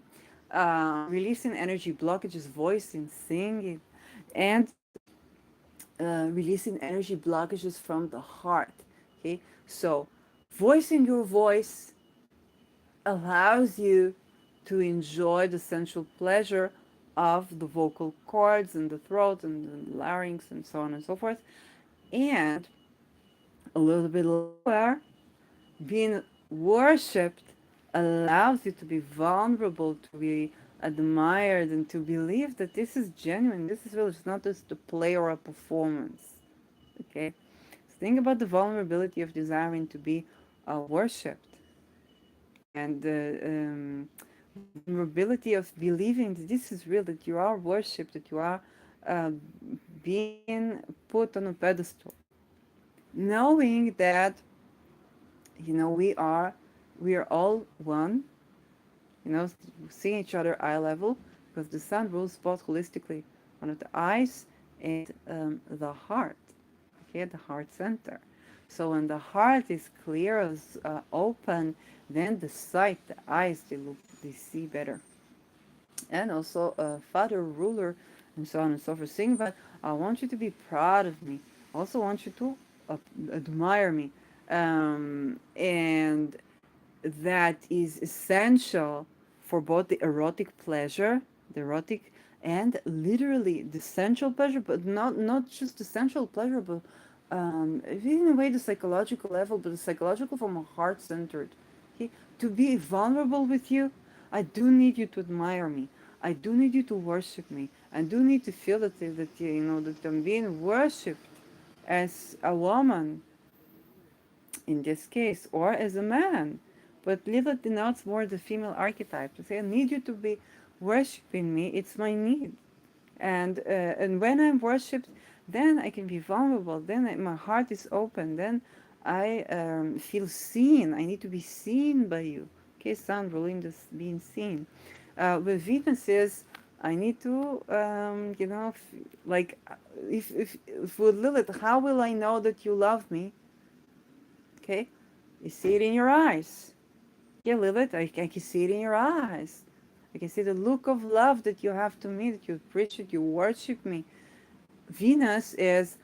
releasing energy blockages, voicing, singing, and releasing energy blockages from the heart. Okay, so voicing your voice allows you to enjoy the sensual pleasure of the vocal cords and the throat and the larynx and so on and so forth. And a little bit lower, being worshipped allows you to be vulnerable, to be admired, and to believe that this is genuine. This is real. It's not just a play or a performance. Okay? So think about the vulnerability of desiring to be worshipped, and the vulnerability of believing that this is real, that you are worshipped, that you are uh, being put on a pedestal, knowing that we are all one, seeing each other eye level, because the sun rules both holistically, one of the eyes and the heart. Okay, the heart center. So when the heart is clear, is open, then the sight, the eyes, they see better. And also father, ruler, and so on and so forth. Saying, but I want you to be proud of me. I also want you to admire me. And that is essential for both the erotic pleasure, the erotic, and literally the sensual pleasure, but not just the sensual pleasure, but in a way the psychological level, but the psychological from a heart centered. Okay? To be vulnerable with you, I do need you to admire me. I do need you to worship me. I do need to feel that I'm being worshipped as a woman in this case, or as a man. But Lilith denotes more the female archetype. To say, I need you to be worshiping me, it's my need. And when I'm worshipped, then I can be vulnerable. Then my heart is open. Then I feel seen. I need to be seen by you. Okay, sound ruling this being seen. With Venus is I need to, like, if with Lilith, how will I know that you love me? Okay, you see it in your eyes. Yeah, Lilith, I can see it in your eyes. I can see the look of love that you have to me, that you appreciate, you worship me. Venus is,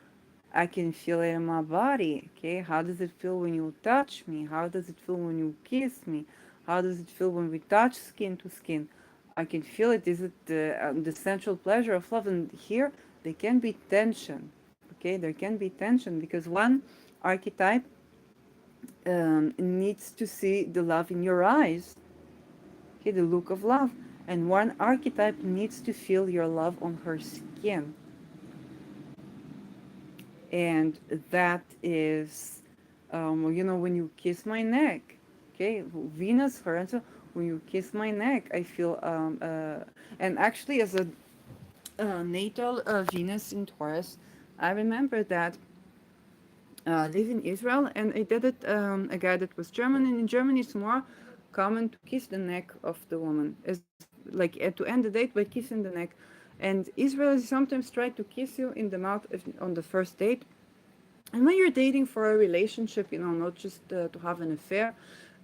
I can feel it in my body. Okay, how does it feel when you touch me? How does it feel when you kiss me? How does it feel when we touch skin to skin? I can feel it. Is it the sensual pleasure of love? And here there can be tension. Okay, there can be tension because one archetype needs to see the love in your eyes, okay, the look of love. And one archetype needs to feel your love on her skin. And that is, when you kiss my neck, okay, Venus, her answer, when you kiss my neck, I feel, and actually, as a natal Venus in Taurus, I remember that live in Israel, and I did it. A guy that was German, and in Germany it's more common to kiss the neck of the woman, as like to end the date by kissing the neck. And Israelis sometimes try to kiss you in the mouth on the first date. And when you're dating for a relationship, not just to have an affair,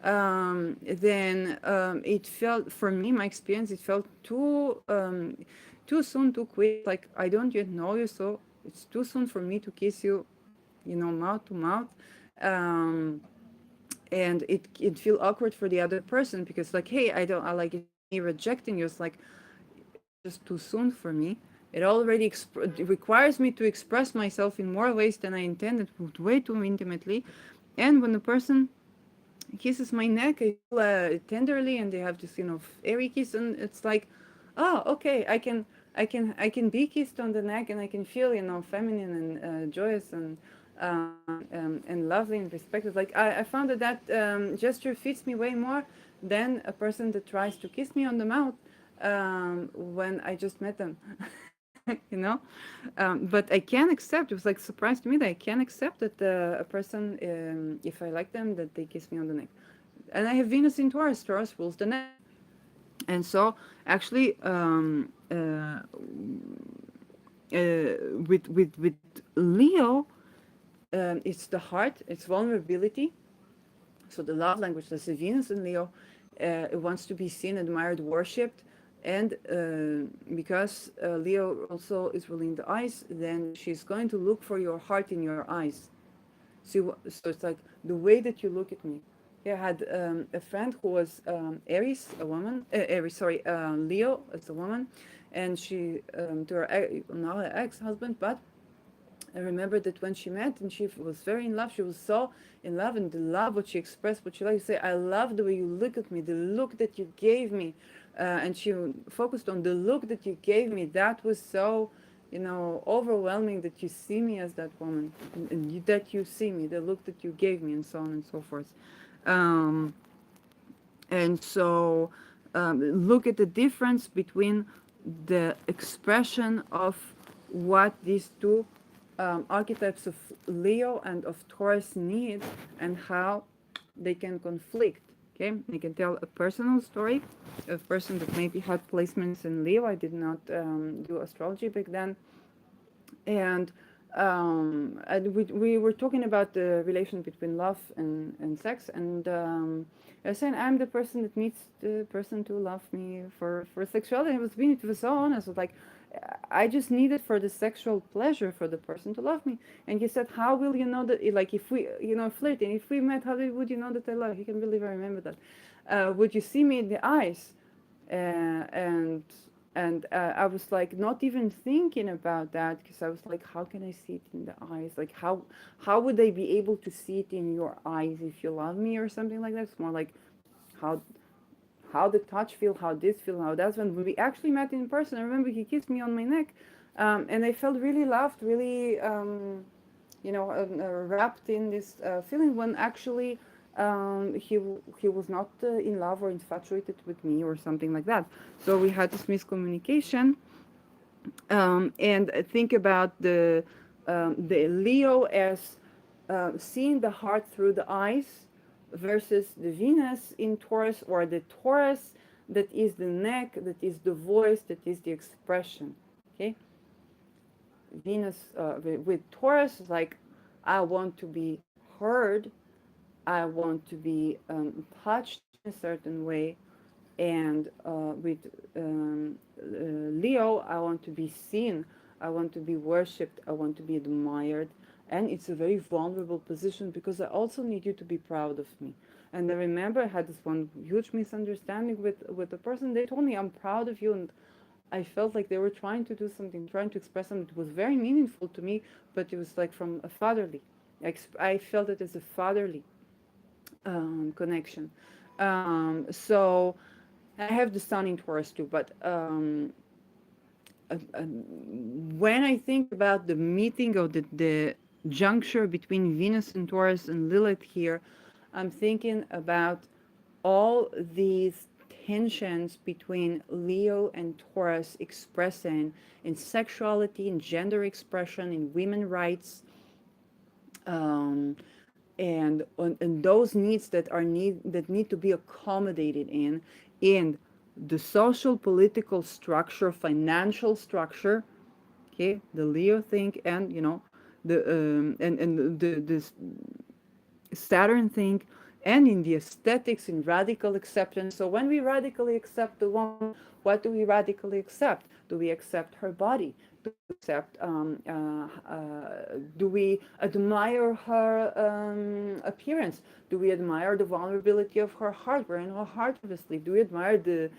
then it felt, for me, my experience, it felt too soon, too quick. Like I don't yet know you, so it's too soon for me to kiss you, mouth to mouth. Um, and it feel awkward for the other person because like, hey, I don't, I like, it's me rejecting you. It's like it's just too soon for me. It already it requires me to express myself in more ways than I intended, way too intimately. And when the person kisses my neck, I feel tenderly, and they have this, airy kiss, and it's like, oh, okay, I can be kissed on the neck, and I can feel, feminine and joyous and lovely and respected. Like I found that gesture fits me way more than a person that tries to kiss me on the mouth when I just met them. you know but I can accept, it was like surprise to me that I can accept that a person, if I like them, that they kiss me on the neck. And I have Venus in Taurus. Taurus rules the neck. And so actually, with Leo, it's the heart, it's vulnerability. So the love language, that's the Venus in Leo. It wants to be seen, admired, worshipped. And because Leo also is ruling the eyes, then she's going to look for your heart in your eyes. So it's like the way that you look at me. Yeah, I had a friend who was Aries, a woman. Aries, sorry, Leo as a woman, and she to her now her ex-husband. But I remember that when she met and she was very in love, she was so in love, and the love what she expressed, what she liked to say, I love the way you look at me, the look that you gave me, and she focused on the look that you gave me. That was so, overwhelming, that you see me as that woman, and that you see me, the look that you gave me, and so on and so forth. Um, and so look at the difference between the expression of what these two archetypes of Leo and of Taurus need, and how they can conflict. Okay, I can tell a personal story of a person that maybe had placements in Leo. I did not do astrology back then, and we were talking about the relation between love and sex, and I was saying I'm the person that needs the person to love me for sexuality. It was so honest. It was like, I just need it for the sexual pleasure, for the person to love me. And he said, how will you know that, like, if we, flirting, if we met, would you know that I love you? He can believe I remember that. Would you see me in the eyes? And I was like not even thinking about that, because I was like, how can I see it in the eyes? Like, how would I be able to see it in your eyes if you love me, or something like that? It's more like how how the touch feel, how this feel, how that's. When we actually met in person, I remember he kissed me on my neck, and I felt really loved, really wrapped in this feeling, when actually he was not in love or infatuated with me or something like that. So we had this miscommunication, and think about the Leo as seeing the heart through the eyes, versus the Venus in Taurus, or the Taurus that is the neck, that is the voice, that is the expression. Okay, Venus with Taurus is like, I want to be heard, I want to be touched in a certain way, and with Leo, I want to be seen, I want to be worshipped, I want to be admired. And it's a very vulnerable position, because I also need you to be proud of me. And I remember I had this one huge misunderstanding with a person. They told me, I'm proud of you, and I felt like they were trying to do something, trying to express something that was very meaningful to me, but it was like from a fatherly. I felt it as a fatherly connection. So I have the sun in Taurus too, but when I think about the meeting, or the juncture between Venus and Taurus and Lilith here, I'm thinking about all these tensions between Leo and Taurus expressing in sexuality, in gender expression, in women rights, um, and those needs that need to be accommodated in the social, political structure, financial structure. Okay, the Leo thing, and the and the this Saturn thing, and in the aesthetics, in radical acceptance. So when we radically accept the woman, what do we radically accept? Do we accept her body? to accept? Do we admire her appearance? Do we admire the vulnerability of her heart? We're in her heart of asleep. Do we admire the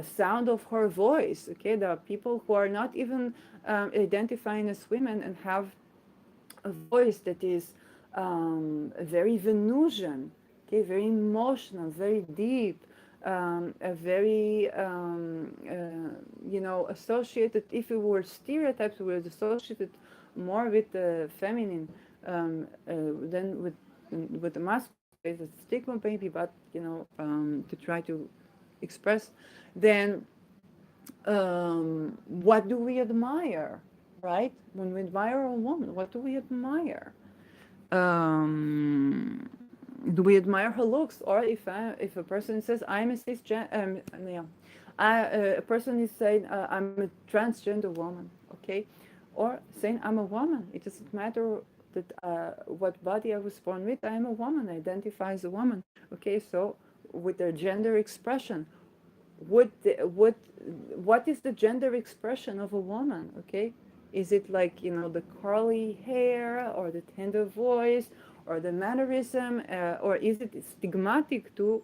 sound of her voice? Okay, there are people who are not even identifying as women and have a voice that is very Venusian, okay, very emotional, very deep, a very, associated, if it were stereotypes, we would associate it more with the feminine than with the masculine. It's a stigma maybe, but, to try to express, then what do we admire, right? When we admire a woman, what do we admire? Um, do we admire her looks, or if a person says I'm a cisgender, yeah, a person is saying I'm a transgender woman, okay, or saying I'm a woman. It doesn't matter that what body I was born with. I am a woman. I identify as a woman. Okay, so with their gender expression, what is the gender expression of a woman? Okay, is it like the curly hair or the tender voice or the mannerism, or is it stigmatic to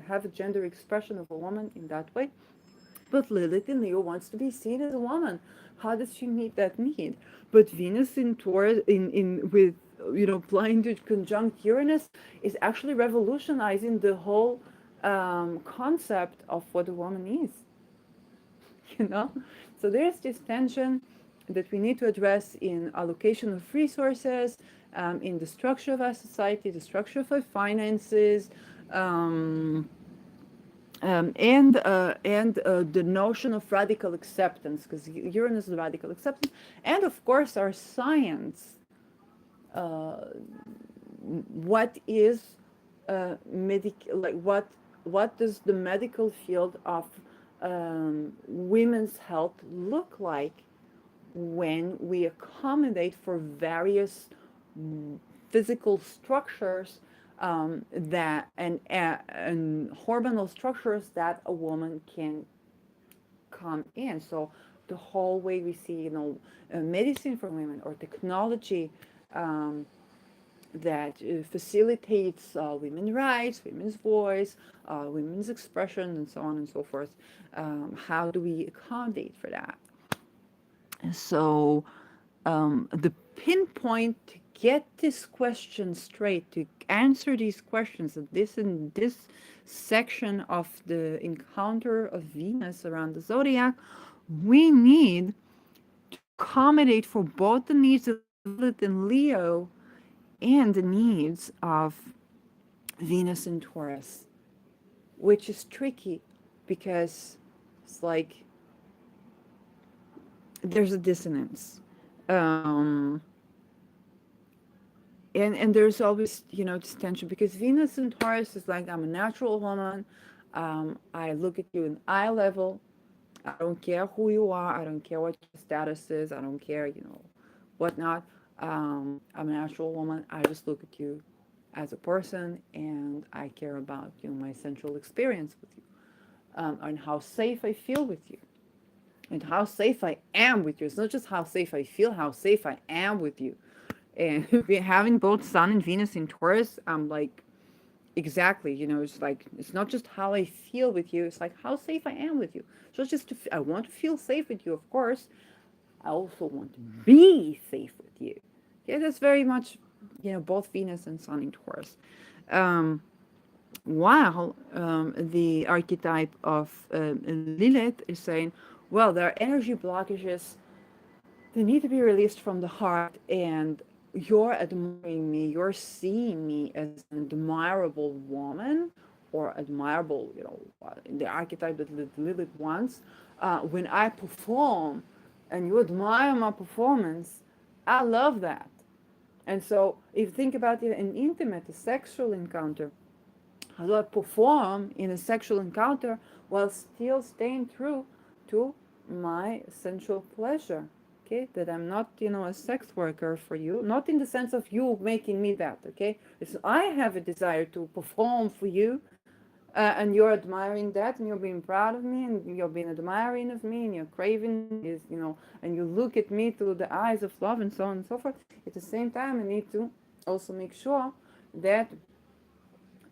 have a gender expression of a woman in that way? But Lilith in Leo wants to be seen as a woman. How does she meet that need? But Venus in Taurus, in with blind conjunct Uranus, is actually revolutionizing the whole concept of what a woman is. you know so there's this tension that we need to address in allocation of resources, in the structure of our society, the structure of our finances, um, and the notion of radical acceptance, because Uranus is radical acceptance, and of course our science. uh, what is like what does the medical field of women's health look like when we accommodate for various physical structures, that and hormonal structures that a woman can come in. So the whole way we see, medicine for women or technology, um, that facilitates women's rights, women's voice, women's expression, and so on and so forth. How do we accommodate for that? So the pinpoint to get this question straight, to answer these questions, this in this section of the encounter of Venus around the zodiac, we need to accommodate for both the needs of Lilith and Leo and the needs of Venus and Taurus, which is tricky because it's like there's a dissonance. Um, and there's always, this tension because Venus and Taurus is like, I'm a natural woman. I look at you in eye level. I don't care who you are. I don't care what your status is. I don't care, whatnot. I'm a natural woman. I just look at you as a person, and I care about my sensual experience with you, and how safe I feel with you, and how safe I am with you. It's not just how safe I feel, how safe I am with you. And having both Sun and Venus in Taurus, I'm like, exactly, it's like, it's not just how I feel with you, it's like how safe I am with you. So it's just I want to feel safe with you, of course. I also want to be safe with you. Yeah, that's very much, both Venus and Sun in Taurus. Um, while the archetype of Lilith is saying, well, there are energy blockages. They need to be released from the heart, and you're admiring me, you're seeing me as an admirable woman, or admirable, the archetype that Lilith wants. When I perform and you admire my performance, I love that. And so if you think about it, an intimate, a sexual encounter, how do I perform in a sexual encounter while still staying true to my sensual pleasure? Okay, that I'm not, a sex worker for you, not in the sense of you making me that. Okay, it's I have a desire to perform for you, and you're admiring that, and you're being proud of me, and you're being admiring of me, and you're craving is, and you look at me through the eyes of love, and so on and so forth. At the same time, I need to also make sure that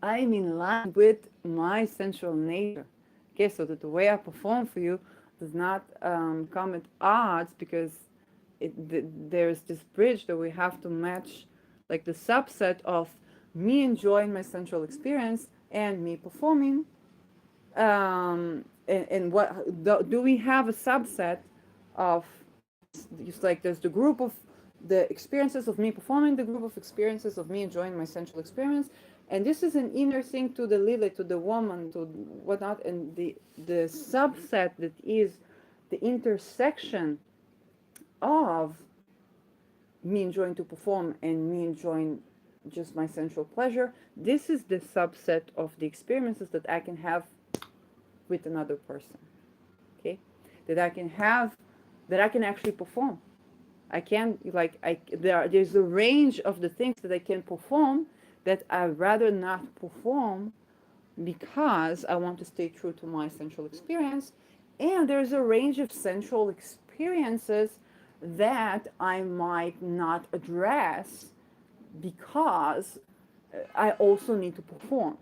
I'm in line with my sensual nature. Okay, so that the way I perform for you does not come at odds, because there's this bridge that we have to match, like the subset of me enjoying my sensual experience and me performing. And what do we have a subset of this? Just like there's the group of the experiences of me performing, the group of experiences of me enjoying my sensual experience, and this is an inner thing to the lily, to the woman, to whatnot, and the subset that is the intersection of me enjoying to perform and me enjoying just my sensual pleasure. This is the subset of the experiences that I can have with another person. Okay, that I can have, that I can actually perform. I can, like, there's a range of the things that I can perform that I'd rather not perform, because I want to stay true to my sensual experience. And there's a range of sensual experiences that I might not address, because I also need to perform.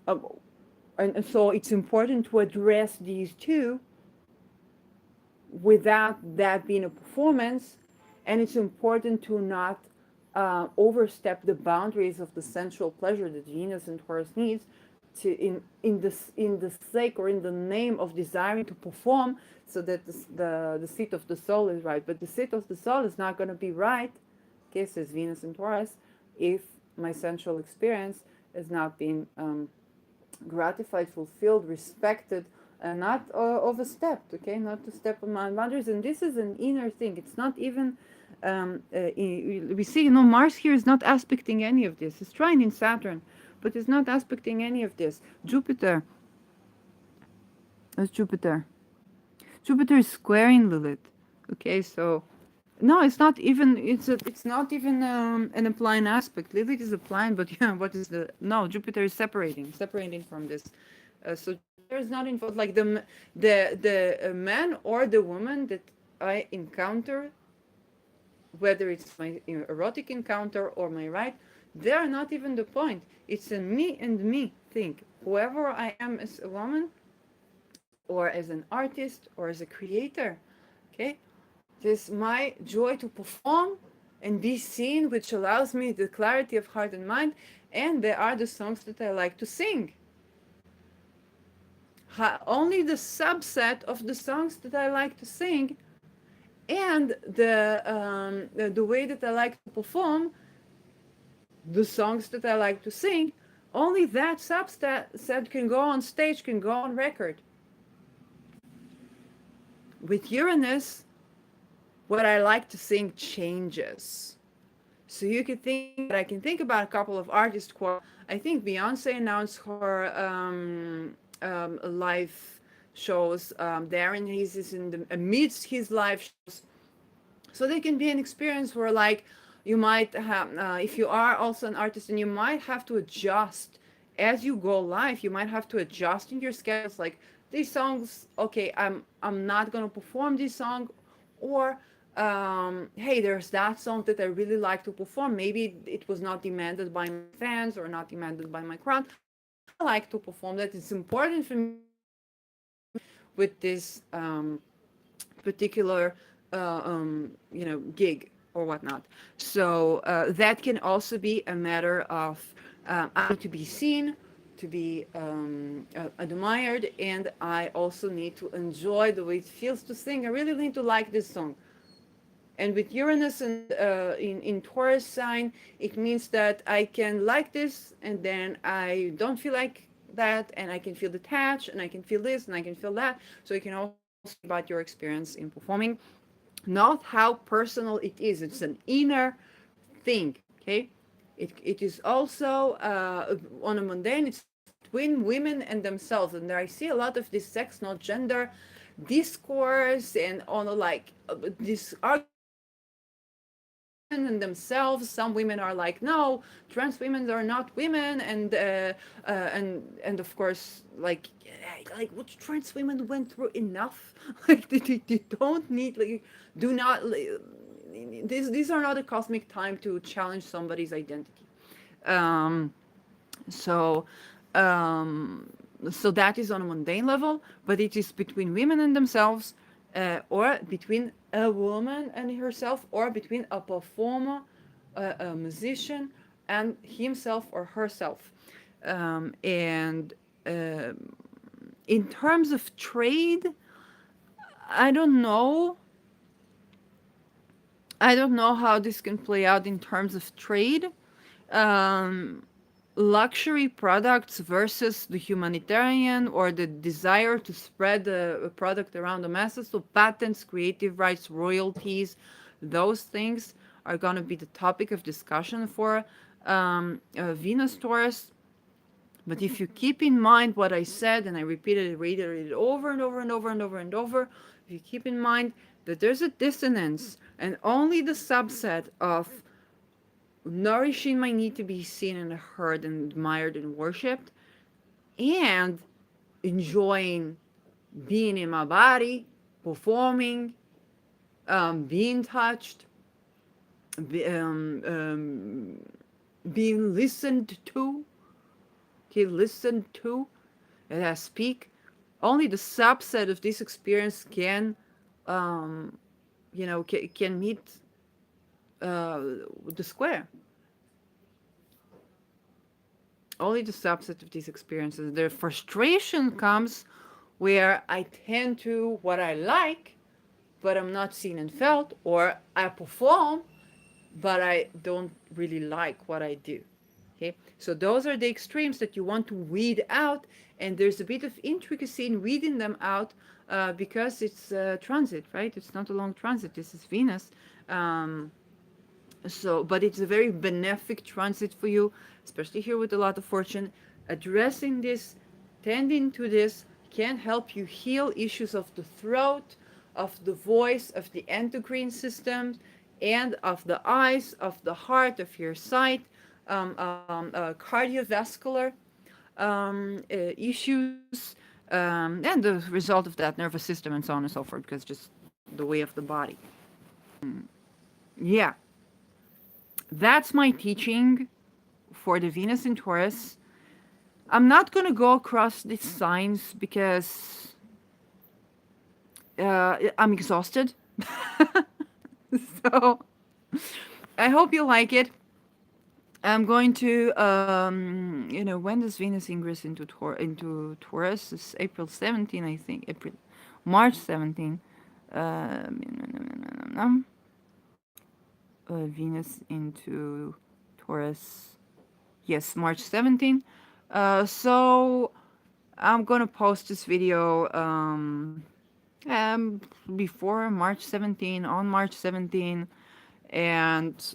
Uh, and so it's important to address these two without that being a performance. And it's important to not overstep the boundaries of the sensual pleasure that Venus and Taurus needs to, in the sake or in the name of desiring to perform, so that the seat of the soul is right. But the seat of the soul is not going to be right, okay, says Venus and Taurus, if my sensual experience is not being gratified, fulfilled, respected, and not overstepped, okay, not to step on my boundaries. And this is an inner thing. It's not even, we see, Mars here is not aspecting any of this. It's trying in Saturn, but it's not aspecting any of this. Jupiter, that's Jupiter. Jupiter is squaring Lilith, okay, so no, it's not even. It's not even an applying aspect. Lilith is applying, but yeah, what is the? No, Jupiter is separating from this. So Jupiter is not involved. Like the man or the woman that I encounter, whether it's my erotic encounter or my right, they are not even the point. It's a me and me thing. Whoever I am as a woman, or as an artist, or as a creator, okay, it is my joy to perform and be seen, which allows me the clarity of heart and mind. And there are the songs that I like to sing. Only the subset of the songs that I like to sing, and the way that I like to perform the songs that I like to sing, only that subset can go on stage, can go on record. With Uranus, what I like to sing changes. So you could think, I can think about a couple of artists. I think Beyonce announced her live shows. Darren Hayes is in the amidst his live shows. So they can be an experience where, like, you might have, if you are also an artist, and you might have to adjust as you go live. You might have to adjust in your schedules. Like, these songs, okay, I'm not gonna perform this song, or hey, there's that song that I really like to perform. Maybe it was not demanded by my fans or not demanded by my crowd. I like to perform that. It's important for me with this particular gig or whatnot. So that can also be a matter of I need to be seen, to be admired, and I also need to enjoy the way it feels to sing. I really need to like this song. And with Uranus and in Taurus sign, it means that I can like this, and then I don't feel like that, and I can feel detached, and I can feel this, and I can feel that. So you can also speak about your experience in performing, not how personal it is. It's an inner thing, okay? It is also on a mundane. It's between women and themselves, and there I see a lot of this sex, not gender, discourse, and on like this argument and themselves. Some women are like, no, trans women are not women, and of course, like what trans women went through enough. Like they don't need, like, do not. These are not a cosmic time to challenge somebody's identity. Um, so, um, so that is on a mundane level, but it is between women and themselves, or between a woman and herself, or between a performer, a musician, and himself or herself. And in terms of trade, I don't know. I don't know how this can play out in terms of trade. Um, Luxury products versus the humanitarian or the desire to spread a product around the masses. So patents, creative rights, royalties, those things are going to be the topic of discussion for Venus Taurus. But if you keep in mind what I said, and I reiterated it over and over and over and over and over, if you keep in mind that there's a dissonance, and only the subset of nourishing my need to be seen and heard and admired and worshipped, and enjoying being in my body, performing, being touched, be, being listened to, okay, listened to, as I speak. Only the subset of this experience can, um, can meet uh, the square. Only the subset of these experiences. The frustration comes where I tend to what I like, but I'm not seen and felt, or I perform, but I don't really like what I do. Okay, so those are the extremes that you want to weed out, and there's a bit of intricacy in weeding them out because it's transit, right? It's not a long transit. This is Venus. Um, but it's a very benefic transit for you, especially here with a lot of fortune. Addressing this, tending to this, can help you heal issues of the throat, of the voice, of the endocrine system, and of the eyes, of the heart, of your sight, cardiovascular issues, and the result of that nervous system, and so on and so forth, because just the way of the body. Yeah, that's my teaching for the Venus in Taurus. I'm not going to go across these signs because I'm exhausted. So I hope you like it. I'm going to, when does Venus ingress into Taurus? It's April 17, I think. March 17. Venus into Taurus. Yes, March 17. So I'm gonna post this video before March 17, on March 17, and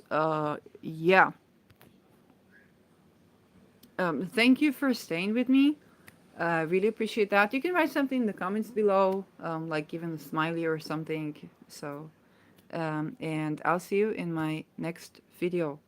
yeah. Thank you for staying with me. Really appreciate that. You can write something in the comments below, like even a smiley or something. So, and I'll see you in my next video.